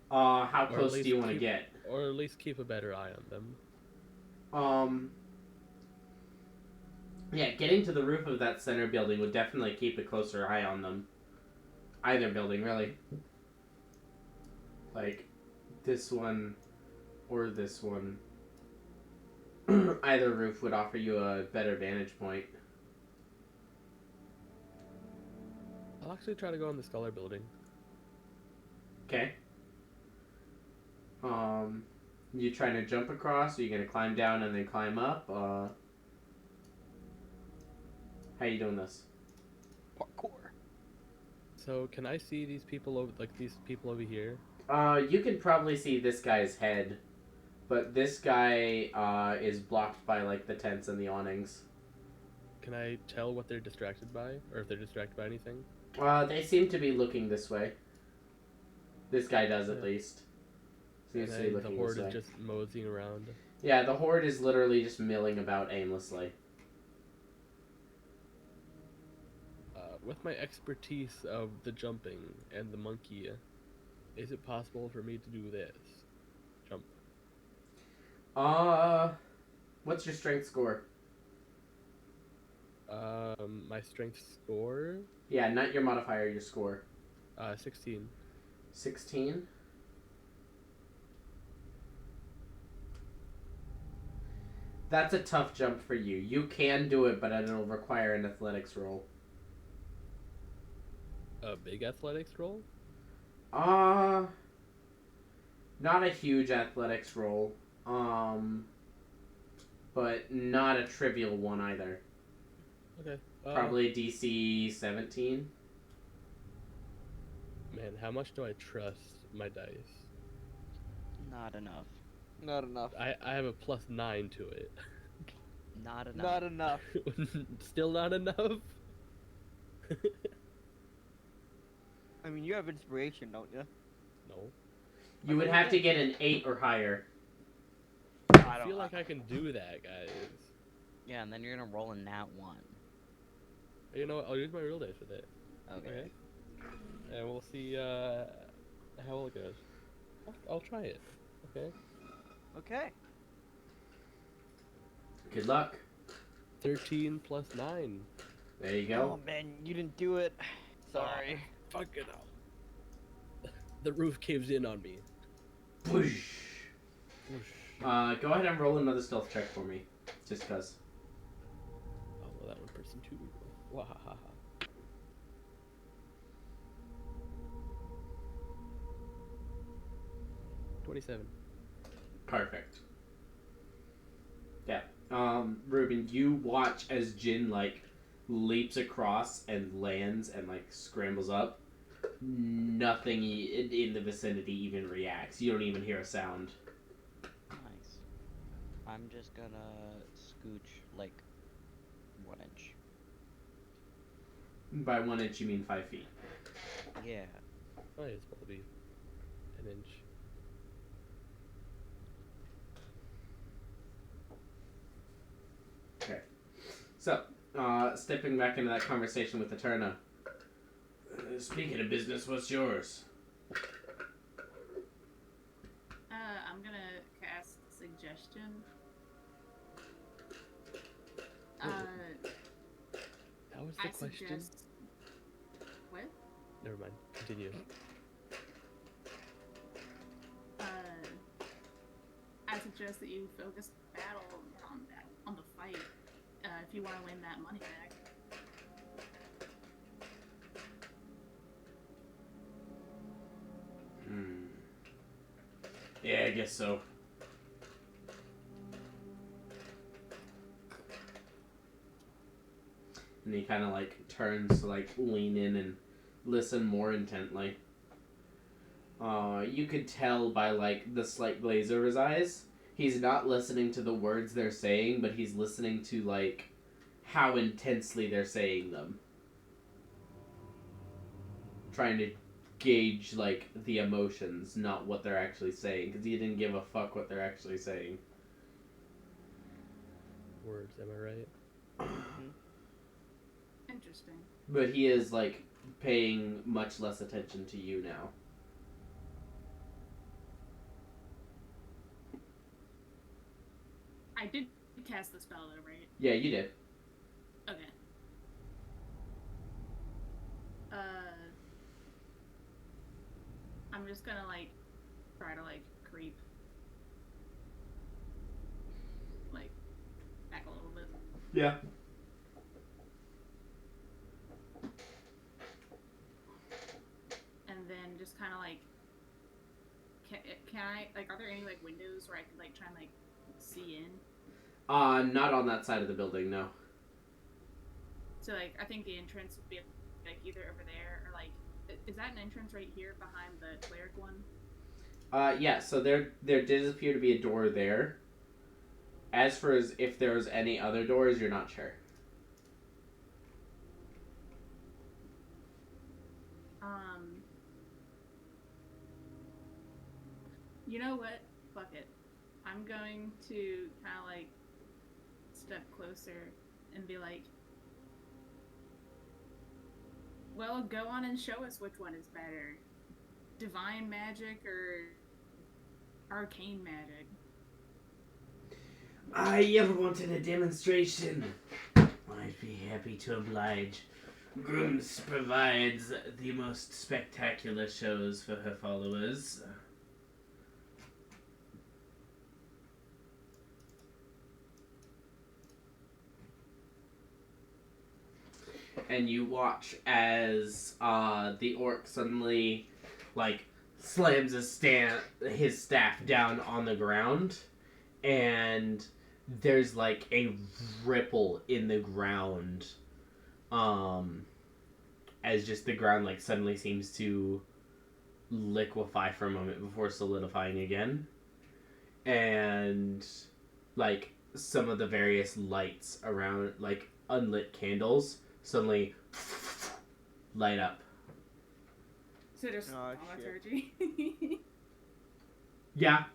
How Or at close do least you want to keep- get? Or at least keep a better eye on them. Yeah, getting to the roof of that center building would definitely keep a closer eye on them. Either building, really. Like, this one or this one. Either roof would offer you a better vantage point. I'll actually try to go on the Scholar building. Okay. You trying to jump across? Are you gonna climb down and then climb up? How you doing this? Parkour. So can I see these people over over here? You can probably see this guy's head, but this guy is blocked by like the tents and the awnings. Can I tell what they're distracted by, or if they're distracted by anything? They seem to be looking this way. This guy does at Yeah. least. And Seems to be then the looking horde this way. is just moseying around. Yeah, the horde is literally just milling about aimlessly. With my expertise of the jumping and the monkey, is it possible for me to do this? Jump. What's your strength score? My strength score? Yeah, not your modifier, your score. 16. 16? That's a tough jump for you. You can do it, but it'll require an athletics roll. A big athletics roll? Not a huge athletics roll, but not a trivial one either. Okay. Probably DC 17. Man, how much do I trust my dice? Not enough. Not enough. I have a +9 to it. Not enough. Not enough. Still not enough? I mean, you have inspiration, don't you? No. You would have to get an 8 or higher. I feel like I can do that, guys. Yeah, and then you're gonna roll a nat 1. You know what? I'll use my real dice with it. Okay. And we'll see how well it goes. I'll try it. Okay. Okay. Good luck. 13 plus 9. There you Oh go. man, you didn't do it. Sorry. Fuck it up. The roof caves in on me. Whoosh. Whoosh. Go ahead and roll another stealth check for me. Just cause. Oh, well, that one person too. Wahaha. $27. Perfect. Yeah. Ruben, you watch as Jin, like, leaps across and lands and, like, scrambles up. Nothing in the vicinity even reacts. You don't even hear a sound. Nice. I'm just gonna scooch like 1 inch. By 1 inch, you mean 5 feet. Yeah. Oh, it's probably an inch. Okay. So, stepping back into that conversation with Eterna. Speaking of business, what's yours? I'm gonna cast suggestion. That was the I question. suggest. What? Never mind. Continue. I suggest that you focus battle on the fight if you want to win that money back. Yeah, I guess so. And he kind of like turns to like lean in and listen more intently. You could tell by like the slight glaze over his eyes, he's not listening to the words they're saying, but he's listening to like how intensely they're saying them. Trying to gauge like the emotions, not what they're actually saying, because he didn't give a fuck what they're actually saying. Words, am I right? Interesting. But he is like paying much less attention to you now. I did cast the spell though, right? Yeah, you did. Okay. I'm just gonna like try to like creep like back a little bit. Yeah. And then just kind of like can I like are there any like windows where I could like try and like see in? Not on that side of the building, no. So like I think the entrance would be like either over there or like is that an entrance right here behind the cleric one? Yeah, so there did appear to be a door there. As for as if there was any other doors, you're not sure. You know what? Fuck it. I'm going to kind of like step closer and be like, well, go on and show us which one is better. Divine magic or arcane magic? I ever wanted a demonstration. I'd be happy to oblige. Grooms provides the most spectacular shows for her followers. And you watch as the orc suddenly, like, slams his staff down on the ground, and there's like a ripple in the ground, as just the ground like suddenly seems to liquefy for a moment before solidifying again, and like some of the various lights around, like unlit candles, suddenly light up. So there's Oh, thaumaturgy. Yeah,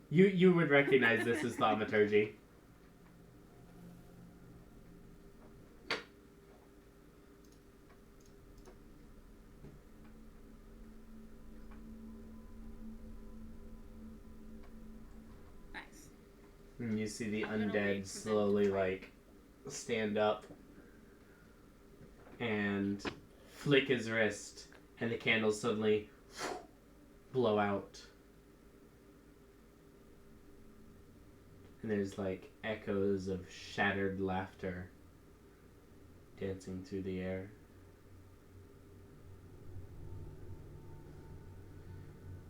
you would recognize this as thaumaturgy. Nice. And you see the I'm gonna undead wait for them to slowly fight. like stand up and flick his wrist, and the candles suddenly blow out. And there's like echoes of shattered laughter dancing through the air.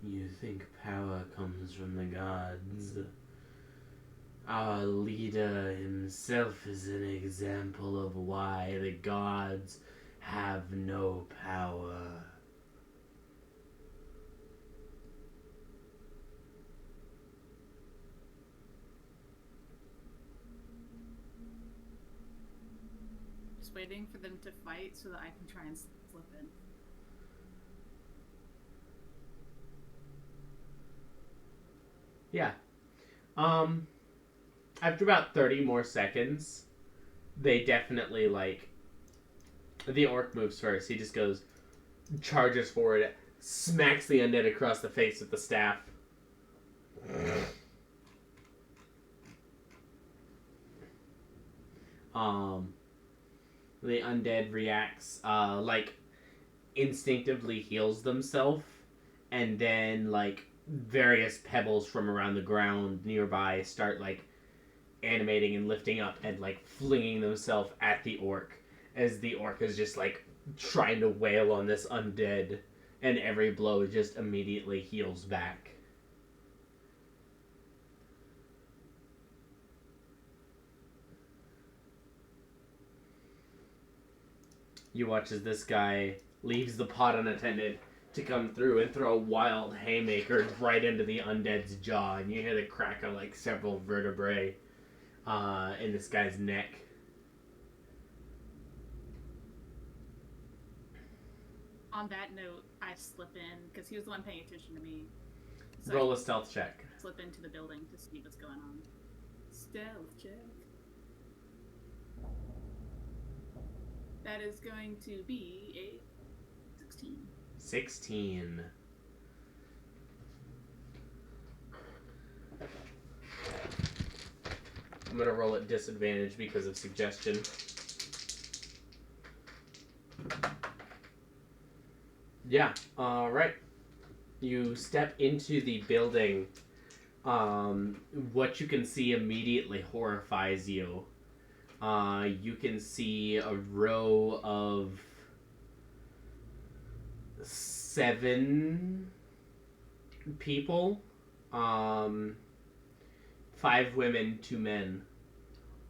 You think power comes from the gods? Our leader himself is an example of why the gods have no power. Just waiting for them to fight so that I can try and slip in. Yeah. After about 30 more seconds, they definitely, like, the orc moves first. He just goes, charges forward, smacks the undead across the face with the staff. The undead reacts, like, instinctively heals themselves, and then, like, various pebbles from around the ground nearby start, like, animating and lifting up and, like, flinging themselves at the orc, as the orc is just, like, trying to wail on this undead, and every blow just immediately heals back. You watch as this guy leaves the pot unattended to come through and throw a wild haymaker right into the undead's jaw, and you hear the crack of like several vertebrae in this guy's neck. On that note, I slip in because he was the one paying attention to me. So Roll I a stealth check. slip into the building to see what's going on. Stealth check. That is going to be a 16. 16. I'm gonna roll at disadvantage because of suggestion. Yeah, alright. You step into the building. What you can see immediately horrifies you. You can see a row of 7 people. 5 women, 2 men.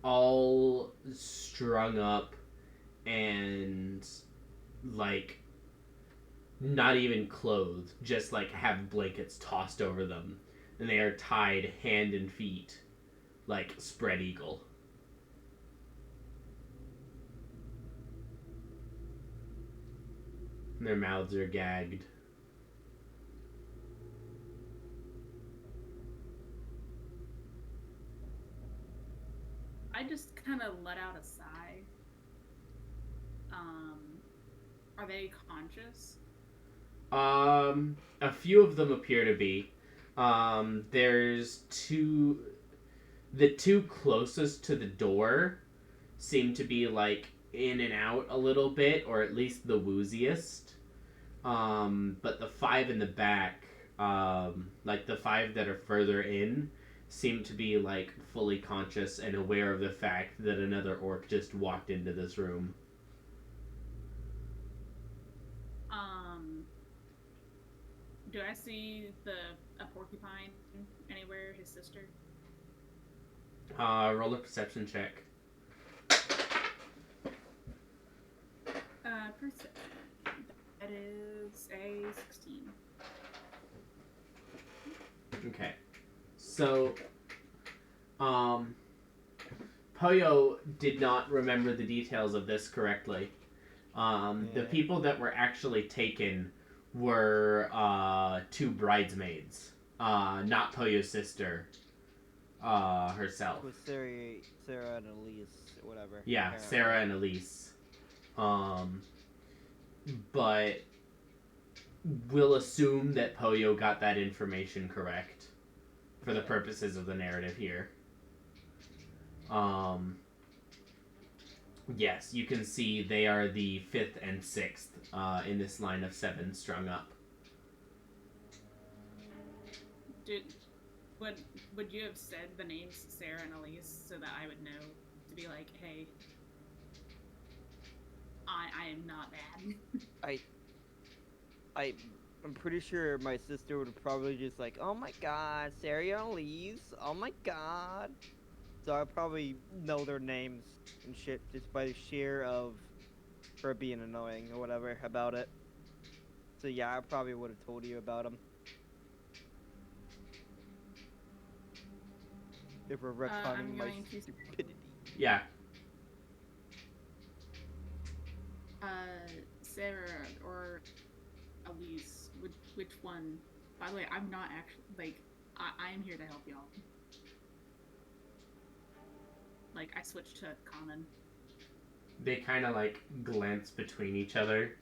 All strung up and, like, not even clothed. Just, like, have blankets tossed over them. And they are tied hand and feet, like spread eagle. And their mouths are gagged. I just kind of let out a sigh. Are they conscious? A few of them appear to be. There's 2. The 2 closest to the door seem to be, like, in and out a little bit, or at least the wooziest. But the 5 in the back, like the 5 that are further in, seem to be, like, fully conscious and aware of the fact that another orc just walked into this room. Do I see a porcupine anywhere? His sister. Roll a perception check. Perception. That is a 16. Okay. So, Poyo did not remember the details of this correctly. The people that were actually taken were 2 bridesmaids, not Poyo's sister herself. It was Sarah and Elise, whatever. Yeah, apparently. Sarah and Elise. But we'll assume that Poyo got that information correct for the purposes of the narrative here. Yes, you can see they are the 5th and 6th in this line of 7 strung up. Would you have said the names Sarah and Elise so that I would know to be like, hey, I am not bad. I'm pretty sure my sister would probably just like, oh my god, Sarah and Elise, oh my god. So I probably know their names and shit just by the sheer of her being annoying or whatever about it. So yeah, I probably would have told you about them. If we're retconning my stupidity. Yeah. Sarah or Elise, which one? By the way, I'm not actually, like, I am here to help y'all. Like, I switched to common. They kind of like glance between each other.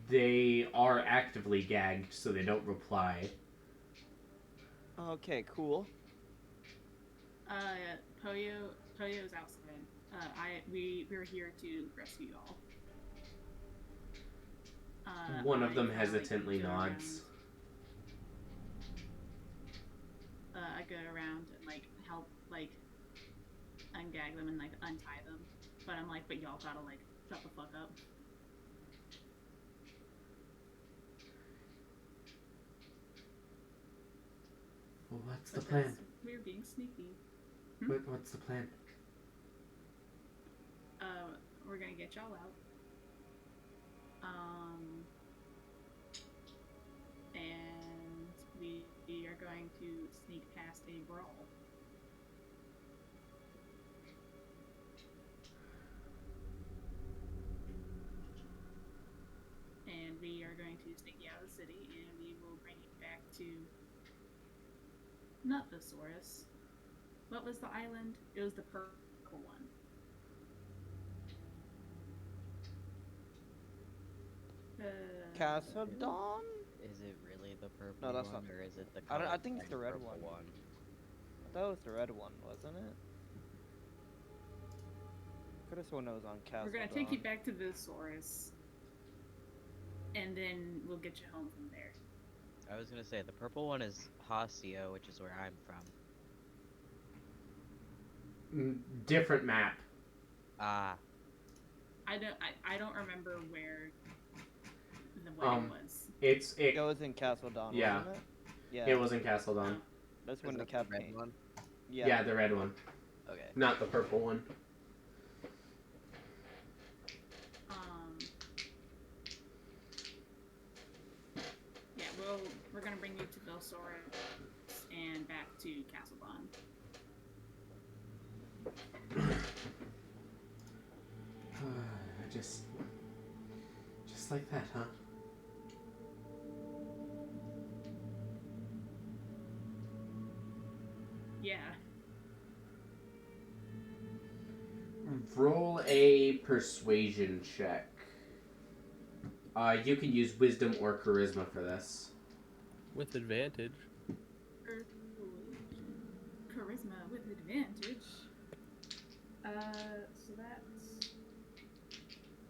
They are actively gagged, so they don't reply. Okay, cool. Poyo's outside. We're here to rescue y'all. One of them I, hesitantly go nods. Around, I go around and like help like ungag them and like untie them, but I'm like, but y'all gotta like shut the fuck up. Well, what's the plan? We're being sneaky. What's the plan? We're gonna get y'all out. And we are going to sneak past a brawl. And we are going to sneak you out of the city, and we will bring you back to not the Saurus. What was the island? It was the purple one. Castle Dawn? Is it really the purple No, that's one, not- or is it the I color think it's the red purple one. I thought it was the red one, wasn't it? Could have sworn it was on Castle We're gonna Dawn. take you back to the Saurus, and then we'll get you home from there. I was gonna say the purple one is Hasio, which is where I'm from. Different map. Ah, I don't remember where the wedding was. It was in Castle Dawn, Yeah. wasn't it? Yeah. It was in Castle Dawn. That's when is the that cap red came. one? Yeah, the red one, Okay. not the purple one. Yeah, we're gonna bring you to Belsaurus and back to Castlebon. just like that, huh? Yeah. Roll a persuasion check. You can use wisdom or charisma for this. With advantage. Charisma with advantage. So that's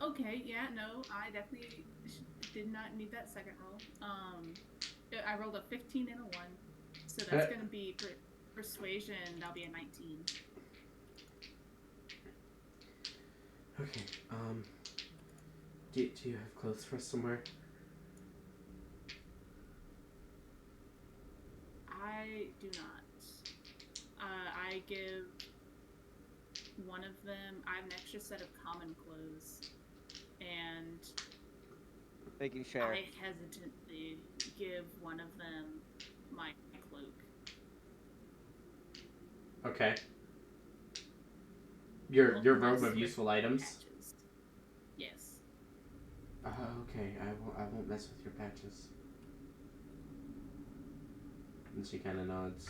okay. Yeah, no, I definitely did not need that second roll. I rolled a 15 and a 1, so that's gonna be persuasion. That'll be a 19. Okay, do you have clothes for us somewhere? I do not. I give one of them. I have an extra set of common clothes, and Making sure. I hesitantly give one of them my cloak. Okay. Your robe Unless of with useful items? patches. Yes. Okay, I won't mess with your patches. And she kind of nods.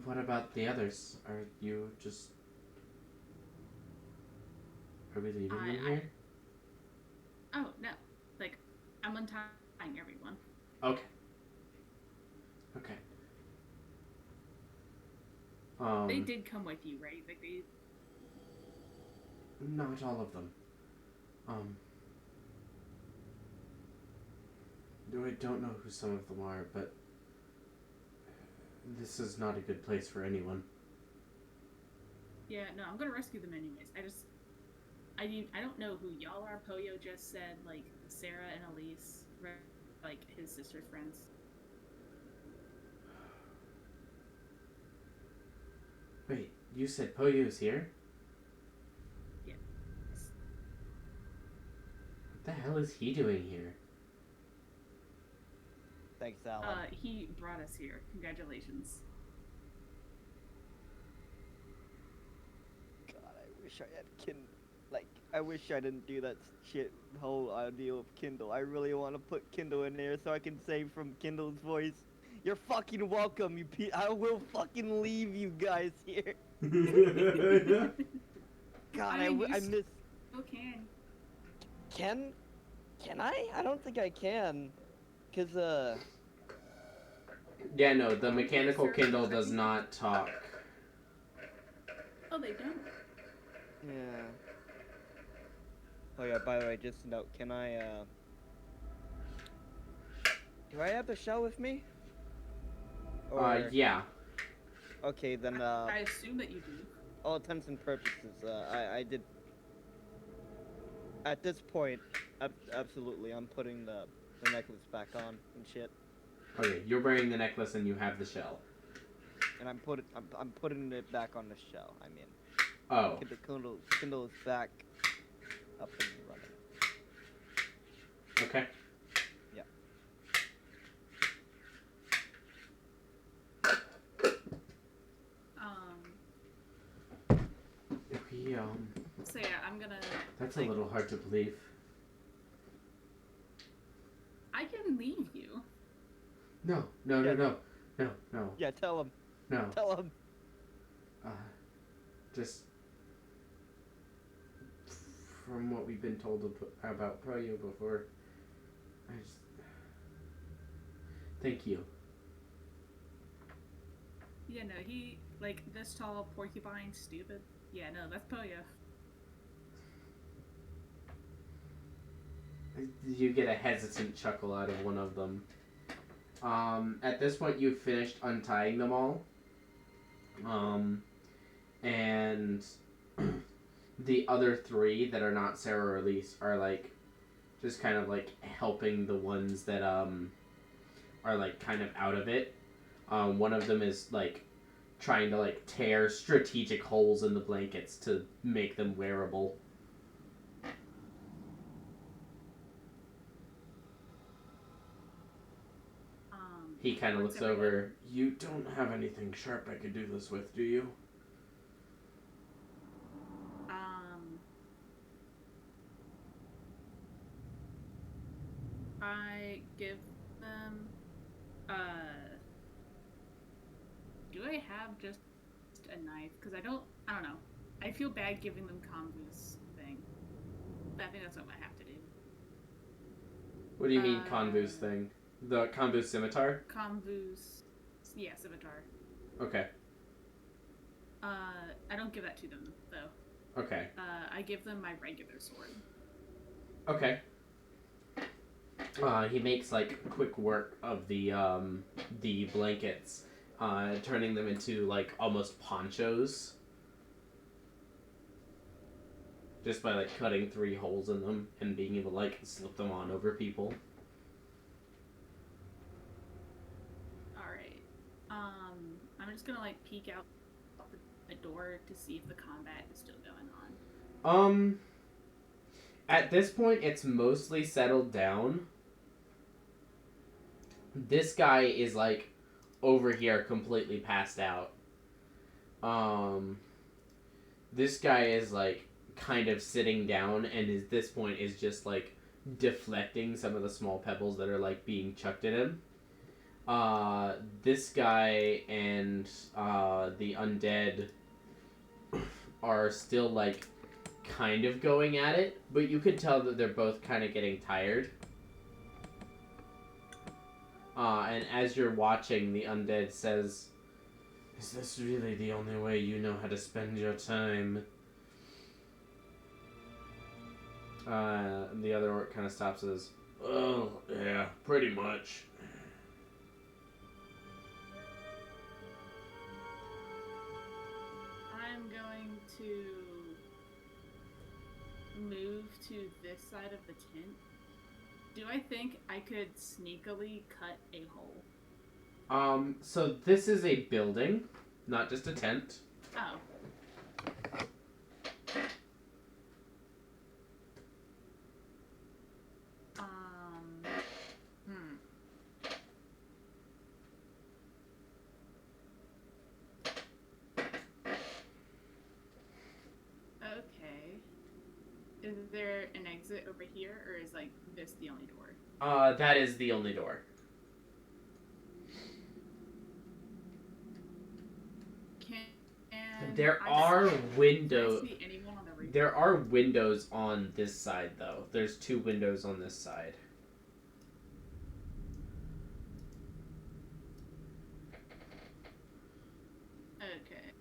What about the others? Are you just... Are we leaving them here? Oh, no. Like, I'm untying everyone. Okay. Okay. They did come with you, right? Like, they... Not all of them. I don't know who some of them are, but this is not a good place for anyone. Yeah, no, I'm gonna rescue them anyways. I don't know who y'all are. Poyo just said, like, Sarah and Elise, like, his sister's friends. Wait, you said Poyo's here? Yes. What the hell is he doing here? Thanks, Alan. He brought us here. Congratulations. God, I wish I had Kindle. Like, I wish I didn't do that shit, whole idea of Kindle. I really want to put Kindle in there so I can say from Kindle's voice, "You're fucking welcome, I will fucking leave you guys here." God, I miss... Still can. Can I? I don't think I can. Cause, Yeah, no, the mechanical Kindle does not talk. Oh, they don't? yeah. Oh yeah, by the way, just a note, can I, do I have the shell with me? Yeah. Okay, then, I assume that you do. all intents and purposes, I did... At this point, absolutely, I'm putting the necklace back on and shit. Okay, you're wearing the necklace and you have the shell. And I'm putting it back on the shell, I mean. Oh. The Kindle is back up and running. Okay. Yeah. So yeah, I'm gonna... That's a little hard to believe. I can leave you. No. Yeah, tell him. No. Tell him. Just... From what we've been told about Proyo before, Thank you. Yeah, no, he, like, this tall, porcupine, stupid. Yeah, no, that's Poyo. You get a hesitant chuckle out of one of them. At this point, you've finished untying them all. And the other three that are not Sarah or Elise are, like, just kind of, like, helping the ones that, are, like, kind of out of it. One of them is, like, trying to, like, tear strategic holes in the blankets to make them wearable. He kind of looks over. You don't have anything sharp I could do this with, do you? I give them, do I have just a knife? Because I don't know. I feel bad giving them Convu's thing. But I think that's what I have to do. What do you mean, Convu's thing? The Convu's scimitar? Convu's, yeah, scimitar. Okay. I don't give that to them, though. Okay. I give them my regular sword. Okay. He makes, like, quick work of the blankets. turning them into like almost ponchos. Just by like cutting 3 holes in them and being able to like slip them on over people. Alright. I'm just gonna like peek out the door to see if the combat is still going on. At this point it's mostly settled down. This guy is like over here completely passed out. This guy is like kind of sitting down and at this point is just like deflecting some of the small pebbles that are like being chucked at him. This guy and the undead are still like kind of going at it, but you could tell that they're both kind of getting tired. And as you're watching, the undead says, "Is this really the only way you know how to spend your time?" And the other orc kind of stops and says, "Oh, yeah, pretty much." I'm going to move to this side of the tent. Do I think I could sneakily cut a hole? So this is a building, not just a tent. Oh. Okay. Is there an exit over here, or is like this the only door? That is the only door. There are windows. Can I see anyone on the roof? There are windows on this side, though. There's 2 windows on this side. Okay.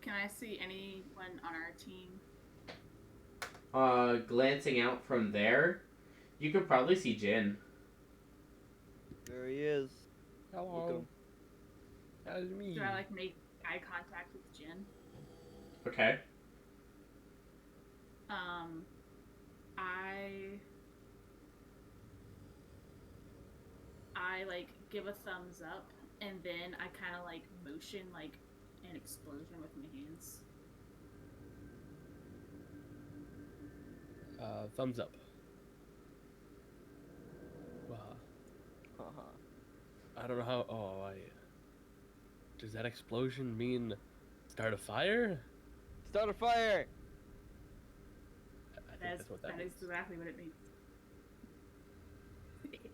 Can I see anyone on our team? Glancing out from there, you could probably see Jin. There he is. Hello. That is me. Do I like make eye contact with Jin? Okay. I like give a thumbs up, and then I kind of like motion like an explosion with my hands. Thumbs up. Wow. I don't know how. Does that explosion mean start a fire? Start a fire! I think that's what that That means. is exactly what it means.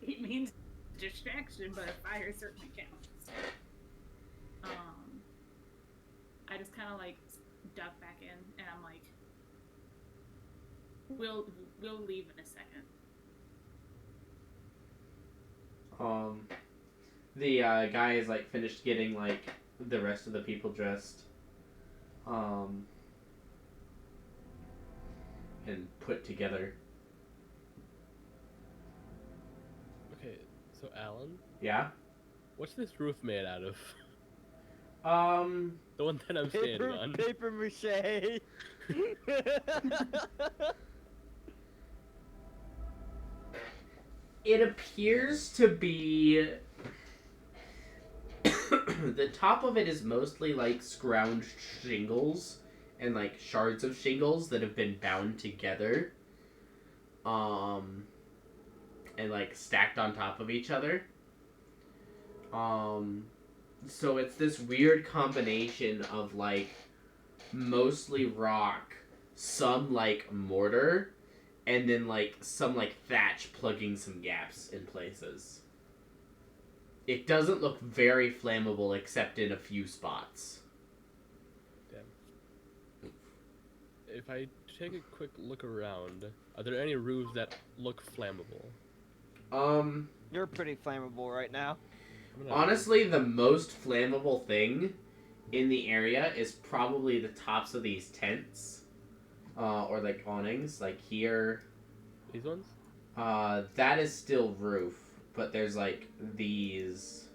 It means distraction, but a fire certainly counts. I just kind of like duck back in, and I'm like, "We'll leave in a second." The guy is like finished getting like the rest of the people dressed, and put together. Okay, so Alan, Yeah. what's this roof made out of? The one that I'm standing on. Paper mache! It appears to be. The top of it is mostly like scrounged shingles and like shards of shingles that have been bound together, and like stacked on top of each other. So it's this weird combination of like mostly rock, some like mortar, and then like some like thatch plugging some gaps in places. It doesn't look very flammable except in a few spots. Damn. If I take a quick look around, are there any roofs that look flammable? You're pretty flammable right now. Honestly, the most flammable thing in the area is probably the tops of these tents. Or like awnings, like here. These ones? That is still roof, but there's like these.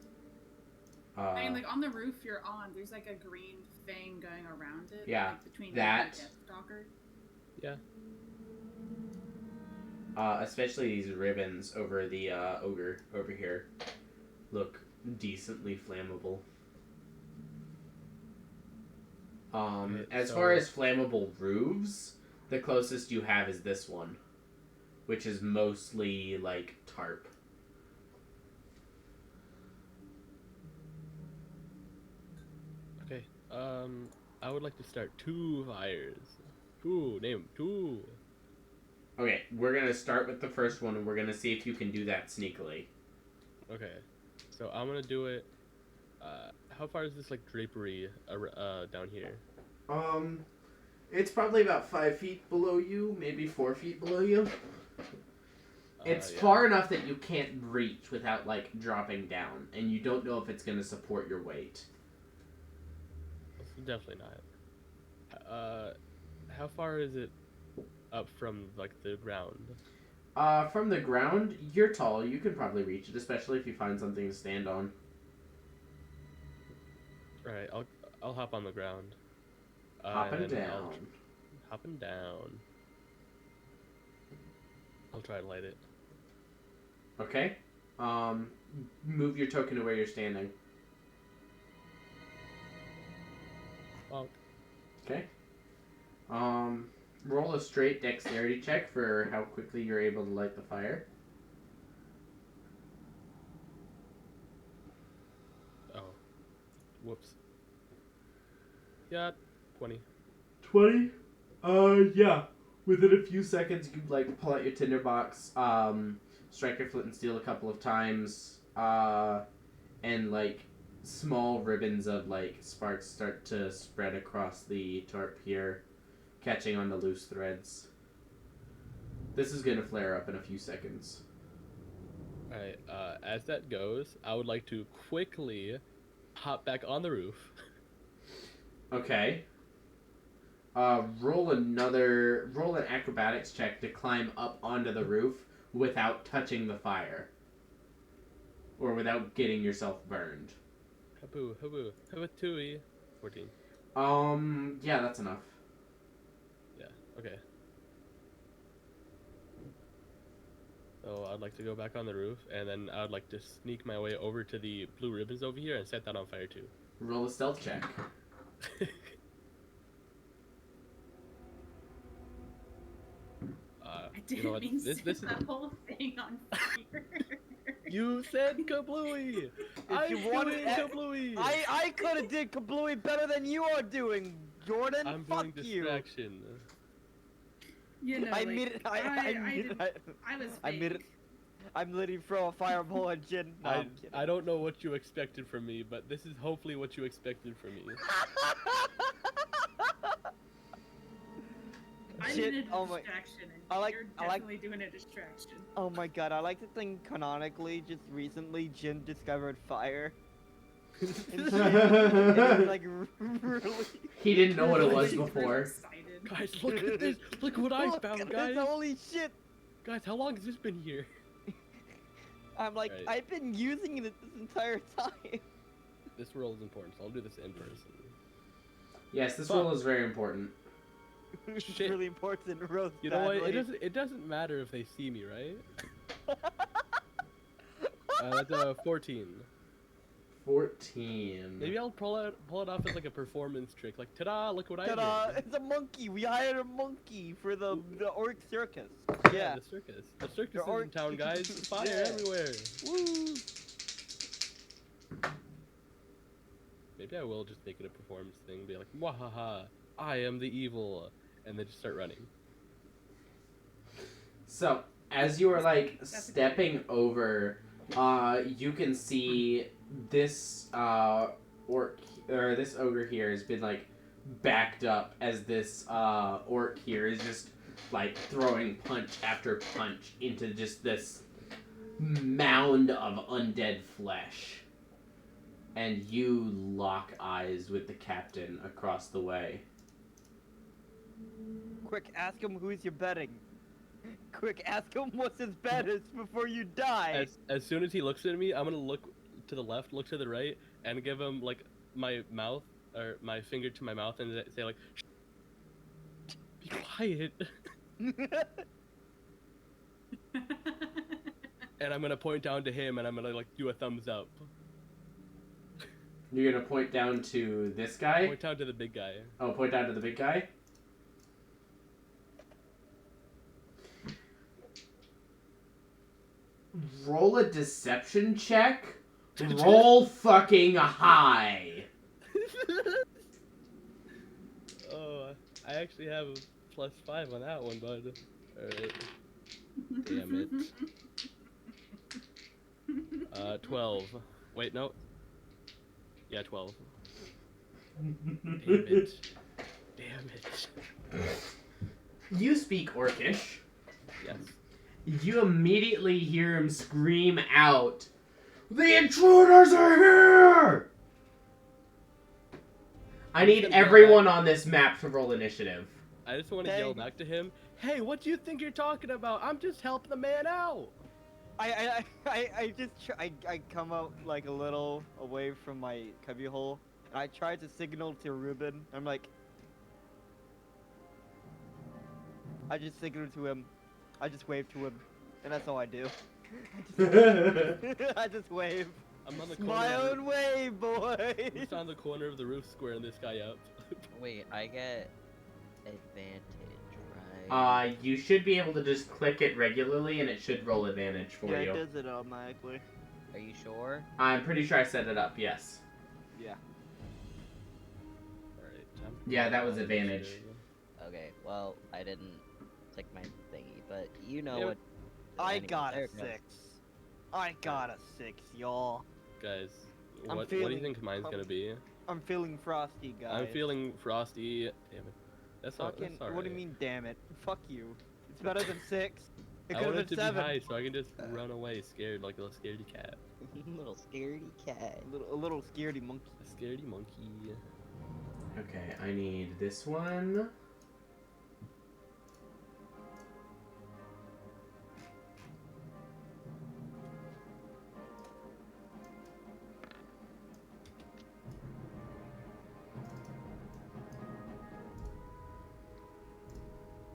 I mean, like on the roof you're on, there's like a green thing going around it. Yeah, Like, between that. you and Deathstalker. Yeah. Especially these ribbons over the ogre over here look decently flammable. Okay, As so- far as flammable roofs, the closest you have is this one, which is mostly like tarp. Okay. I would like to start 2 fires. 2. Name 2. Okay, we're gonna start with the first one, and we're gonna see if you can do that sneakily. Okay. So I'm gonna do it. How far is this like drapery down here? It's probably about 5 feet below you, maybe 4 feet below you. It's Yeah. far enough that you can't reach without like dropping down, and you don't know if it's gonna support your weight. Definitely not. How far is it up from like the ground? From the ground, you're tall. You can probably reach it, especially if you find something to stand on. All right, I'll hop on the ground. Hopping and down. Hopping down. I'll try to light it. Okay. Move your token to where you're standing. Bonk. Okay. Roll a straight dexterity check for how quickly you're able to light the fire. Oh. Whoops. Yeah, 20. 20? Yeah. Within a few seconds, you like pull out your tinderbox, strike your flint and steel a couple of times, and like small ribbons of like sparks start to spread across the tarp here, catching on the loose threads. This is gonna flare up in a few seconds. Alright, as that goes, I would like to quickly hop back on the roof. Okay. Roll an acrobatics check to climb up onto the roof without touching the fire. Or without getting yourself burned. Haboo, haboo, habatui. 14. Yeah, that's enough. Yeah, okay. So I'd like to go back on the roof, and then I'd like to sneak my way over to the blue ribbons over here and set that on fire too. Roll a stealth check. I You didn't know what? mean This set is the whole thing on fire. You said kablooey. I'm you want doing it- kablooey. I could have did Kablooey better than you are doing, Jordan. I'm Fuck doing you. distraction. You know, I like, made it. I didn't- made it. I was I made it. fake. I'm literally throw a fireball at Jin. No, I'm kidding. I don't know what you expected from me, but this is hopefully what you expected from me. I Shit, needed a oh my- distraction, and I like- you're I like- definitely doing a distraction. Oh my god, I like to think canonically, just recently, Jin discovered fire. And shit, and it's like really. He didn't know what it was Like, really before. excited. Guys, look at this! Look what I Look found, at guys! this, holy shit! Guys, how long has this been here? I'm like, Right. I've been using it this entire time. This roll is important, so I'll do this in person. Yes, this Fuck. roll is very important. It's Shit. really important. Roast You know what? badly. It doesn't matter if they see me, right? That's 14. 14. Maybe I'll pull it off as like a performance trick, like ta-da! Look what I Ta-da! did. It's a monkey. We hired a monkey for the orc circus. Yeah. The circus. The circus The is in orc- town, guys. Fire Yeah. everywhere. Woo! Maybe I will just make it a performance thing. Be like, wahaha, I am the evil, and then just start running. So, as you are like That's a good stepping over, you can see this orc or this ogre here has been like backed up as this orc here is just like throwing punch after punch into just this mound of undead flesh. And you lock eyes with the captain across the way. Quick, ask him who's your betting. Quick, ask him what's his bet is before you die. As soon as he looks at me, I'm gonna look to the left, look to the right, and give him like my mouth or my finger to my mouth and say like, "Shh, be quiet." And I'm gonna point down to him and I'm gonna like do a thumbs up. You're gonna point down to this guy? Point down to the big guy. Oh, point down to the big guy? Roll a deception check. Roll fucking high. Oh, I actually have a +5 on that one, bud. Alright. Damn it. 12. Wait, no. Yeah, 12. Damn it. Damn it. You speak Orcish. Yes. You immediately hear him scream out, "The intruders are here!" I need everyone on this map to roll initiative. I just want to yell back to him, "Hey, what do you think you're talking about? I'm just helping the man out." I come out like a little away from my cubbyhole, and I try to signal to Ruben. I'm like, I just signal to him. I just wave to him, and that's all I do. I just wave. I'm on the corner. My own way, boy. I'm just on the corner of the roof squaring this guy up. Wait, I get advantage, right? You should be able to just click it regularly and it should roll advantage for Yeah, you. it does it automatically. Are you sure? I'm pretty sure I set it up, yes. Yeah. Alright, Yeah, that was advantage. Okay, well, I didn't click my thingy, but you know Yeah, what. I anyway, got there a it goes. 6. I got a 6, y'all. Guys, I'm what do you feeling- think mine's gonna be? I'm feeling frosty, guys. I'm feeling frosty. Damn it. That's not. Fucking. That's alright. What do you mean, damn it? Fuck you. It's better than 6. It I could want have it to been 7. be high so I can just run away scared like a little scaredy cat. Little scaredy cat. A little scaredy monkey. A scaredy monkey. Okay, I need this one.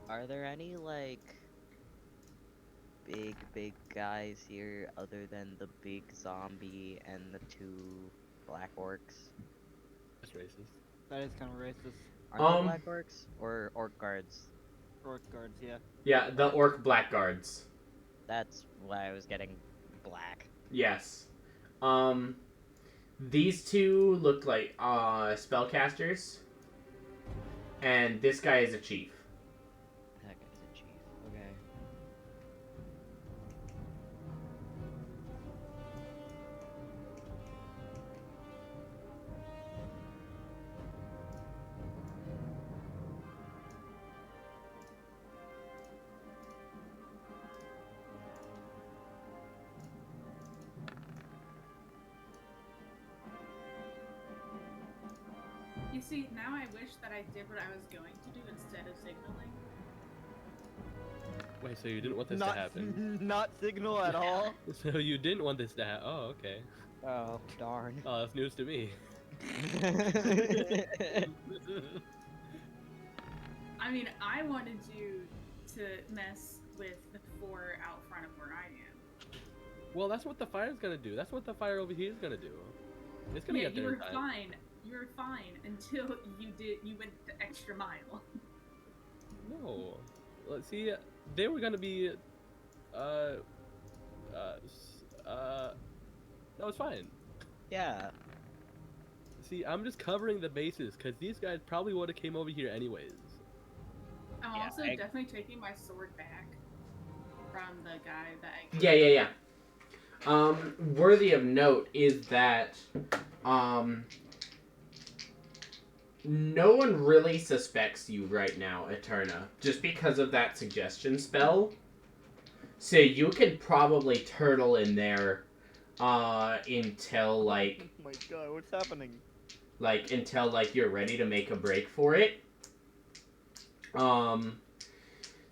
Are there any, like, big guys here other than the big zombie and the 2 black orcs? That's racist. That is kind of racist. Aren't they black orcs? Or orc guards? Orc guards, yeah. Yeah, the orc blackguards. That's why I was getting black. Yes. These two look like spellcasters. And this guy is a chief. That guy's a chief. Okay. You see, now I wish that I did what I was going to do instead of signaling. Wait, so you didn't want this to happen? Not signal at all? So you didn't want this to happen? Oh, okay. Oh, darn. Oh, that's news to me. I mean, I wanted you to mess with the 4 out front of where I am. Well, that's what the fire's gonna do. That's what the fire over here is gonna do. It's gonna Yeah, get you there were in time. fine. You were fine until you went the extra mile. No. Let's see. They were gonna be. No, it's fine. Yeah. See, I'm just covering the bases because these guys probably would have came over here anyways. I'm Yeah, also I- definitely taking my sword back from the guy that I Yeah. Worthy of note is that, no one really suspects you right now, Eterna, just because of that suggestion spell. So you could probably turtle in there, until, like, Oh my god, what's happening? until, you're ready to make a break for it.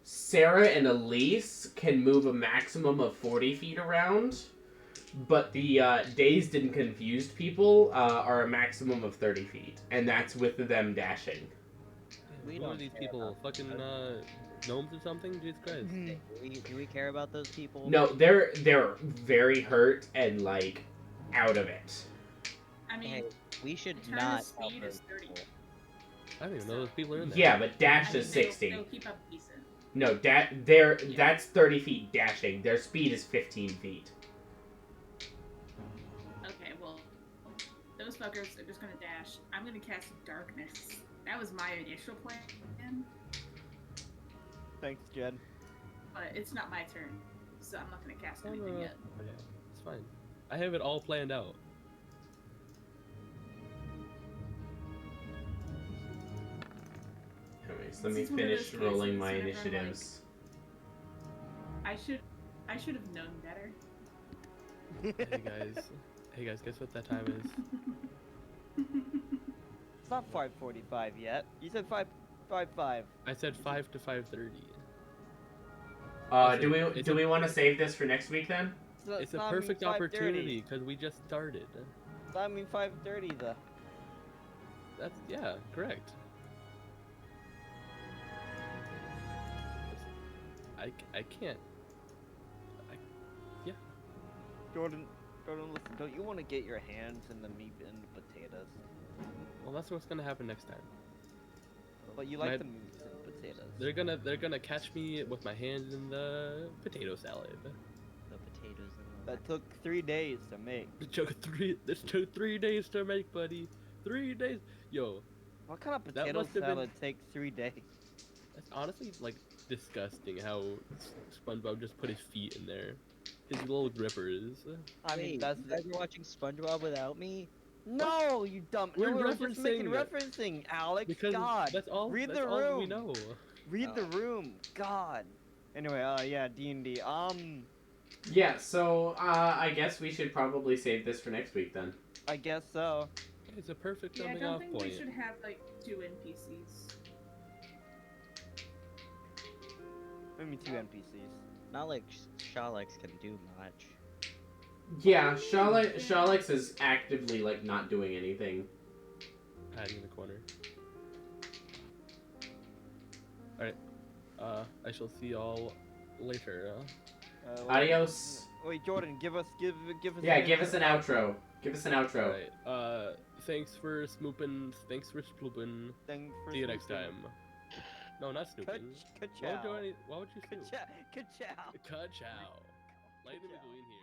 Sarah and Elise can move a maximum of 40 feet around. but the dazed and confused people are a maximum of 30 feet, and that's with them dashing. We What are don't these care people? about Fucking those. gnomes or something? Jesus Christ. Do we care about those people? No, they're very hurt and like out of it. I mean, Hey, we should Eternal not help speed those is 30. people. I don't even know those people are in there. Yeah, but dash I mean, is 60. They'll keep up decent. No, Yeah. that's 30 feet dashing. Their speed is 15 feet. Okay, well, those fuckers are just gonna dash. I'm gonna cast darkness. That was my initial plan, Thanks, Jed. but it's not my turn, so I'm not gonna cast anything yet. Okay, it's fine. I have it all planned out. Anyways, let me This is one of those finish rolling cases my whenever I'm initiatives. I should have known better. Hey guys, guess what that time is? It's not 5:45 yet. You said 5:55. I said 5 to 5:30. Do we want to save this for next week then? It's a perfect opportunity because we just started. I mean 5:30 though. That's yeah, correct. I can't. Jordan, listen. Don't you want to get your hands in the meat and the potatoes? Well, that's what's gonna happen next time. But you like the meat and potatoes. They're gonna catch me with my hands in the potato salad. The potatoes and That took 3 days to make. This took 3 days to make, buddy. 3 days. Yo, What kind of That potato must have been- salad takes 3 days? that's honestly like disgusting how SpongeBob just put his feet in there. His little grippers. I mean, Wait, that's you guys are watching SpongeBob without me? no, you dumb. We're we were just making referencing- referencing, Alex. Because God, that's all. read that's the all we room. know. Read the room. God. Anyway, yeah, D&D. Yeah, so I guess we should probably save this for next week then. I guess so. It's a perfect Yeah, I jumping don't off think point. we should have like 2 NPCs. Maybe 2 NPCs. Not like Shalex can do much. Yeah, Shalex is actively like not doing anything. Hiding in the corner. Alright. I shall see y'all later. Adios. Wait, Jordan, give us. Yeah, give us an outro. Give us an outro. Alright. Thanks for snooping. Thanks for snooping. Thanks for See you next snooping. time. No, not snooping. Ka-chow. Why would you snoop? Ka-chow. Ka-chow. Lightning McQueen here.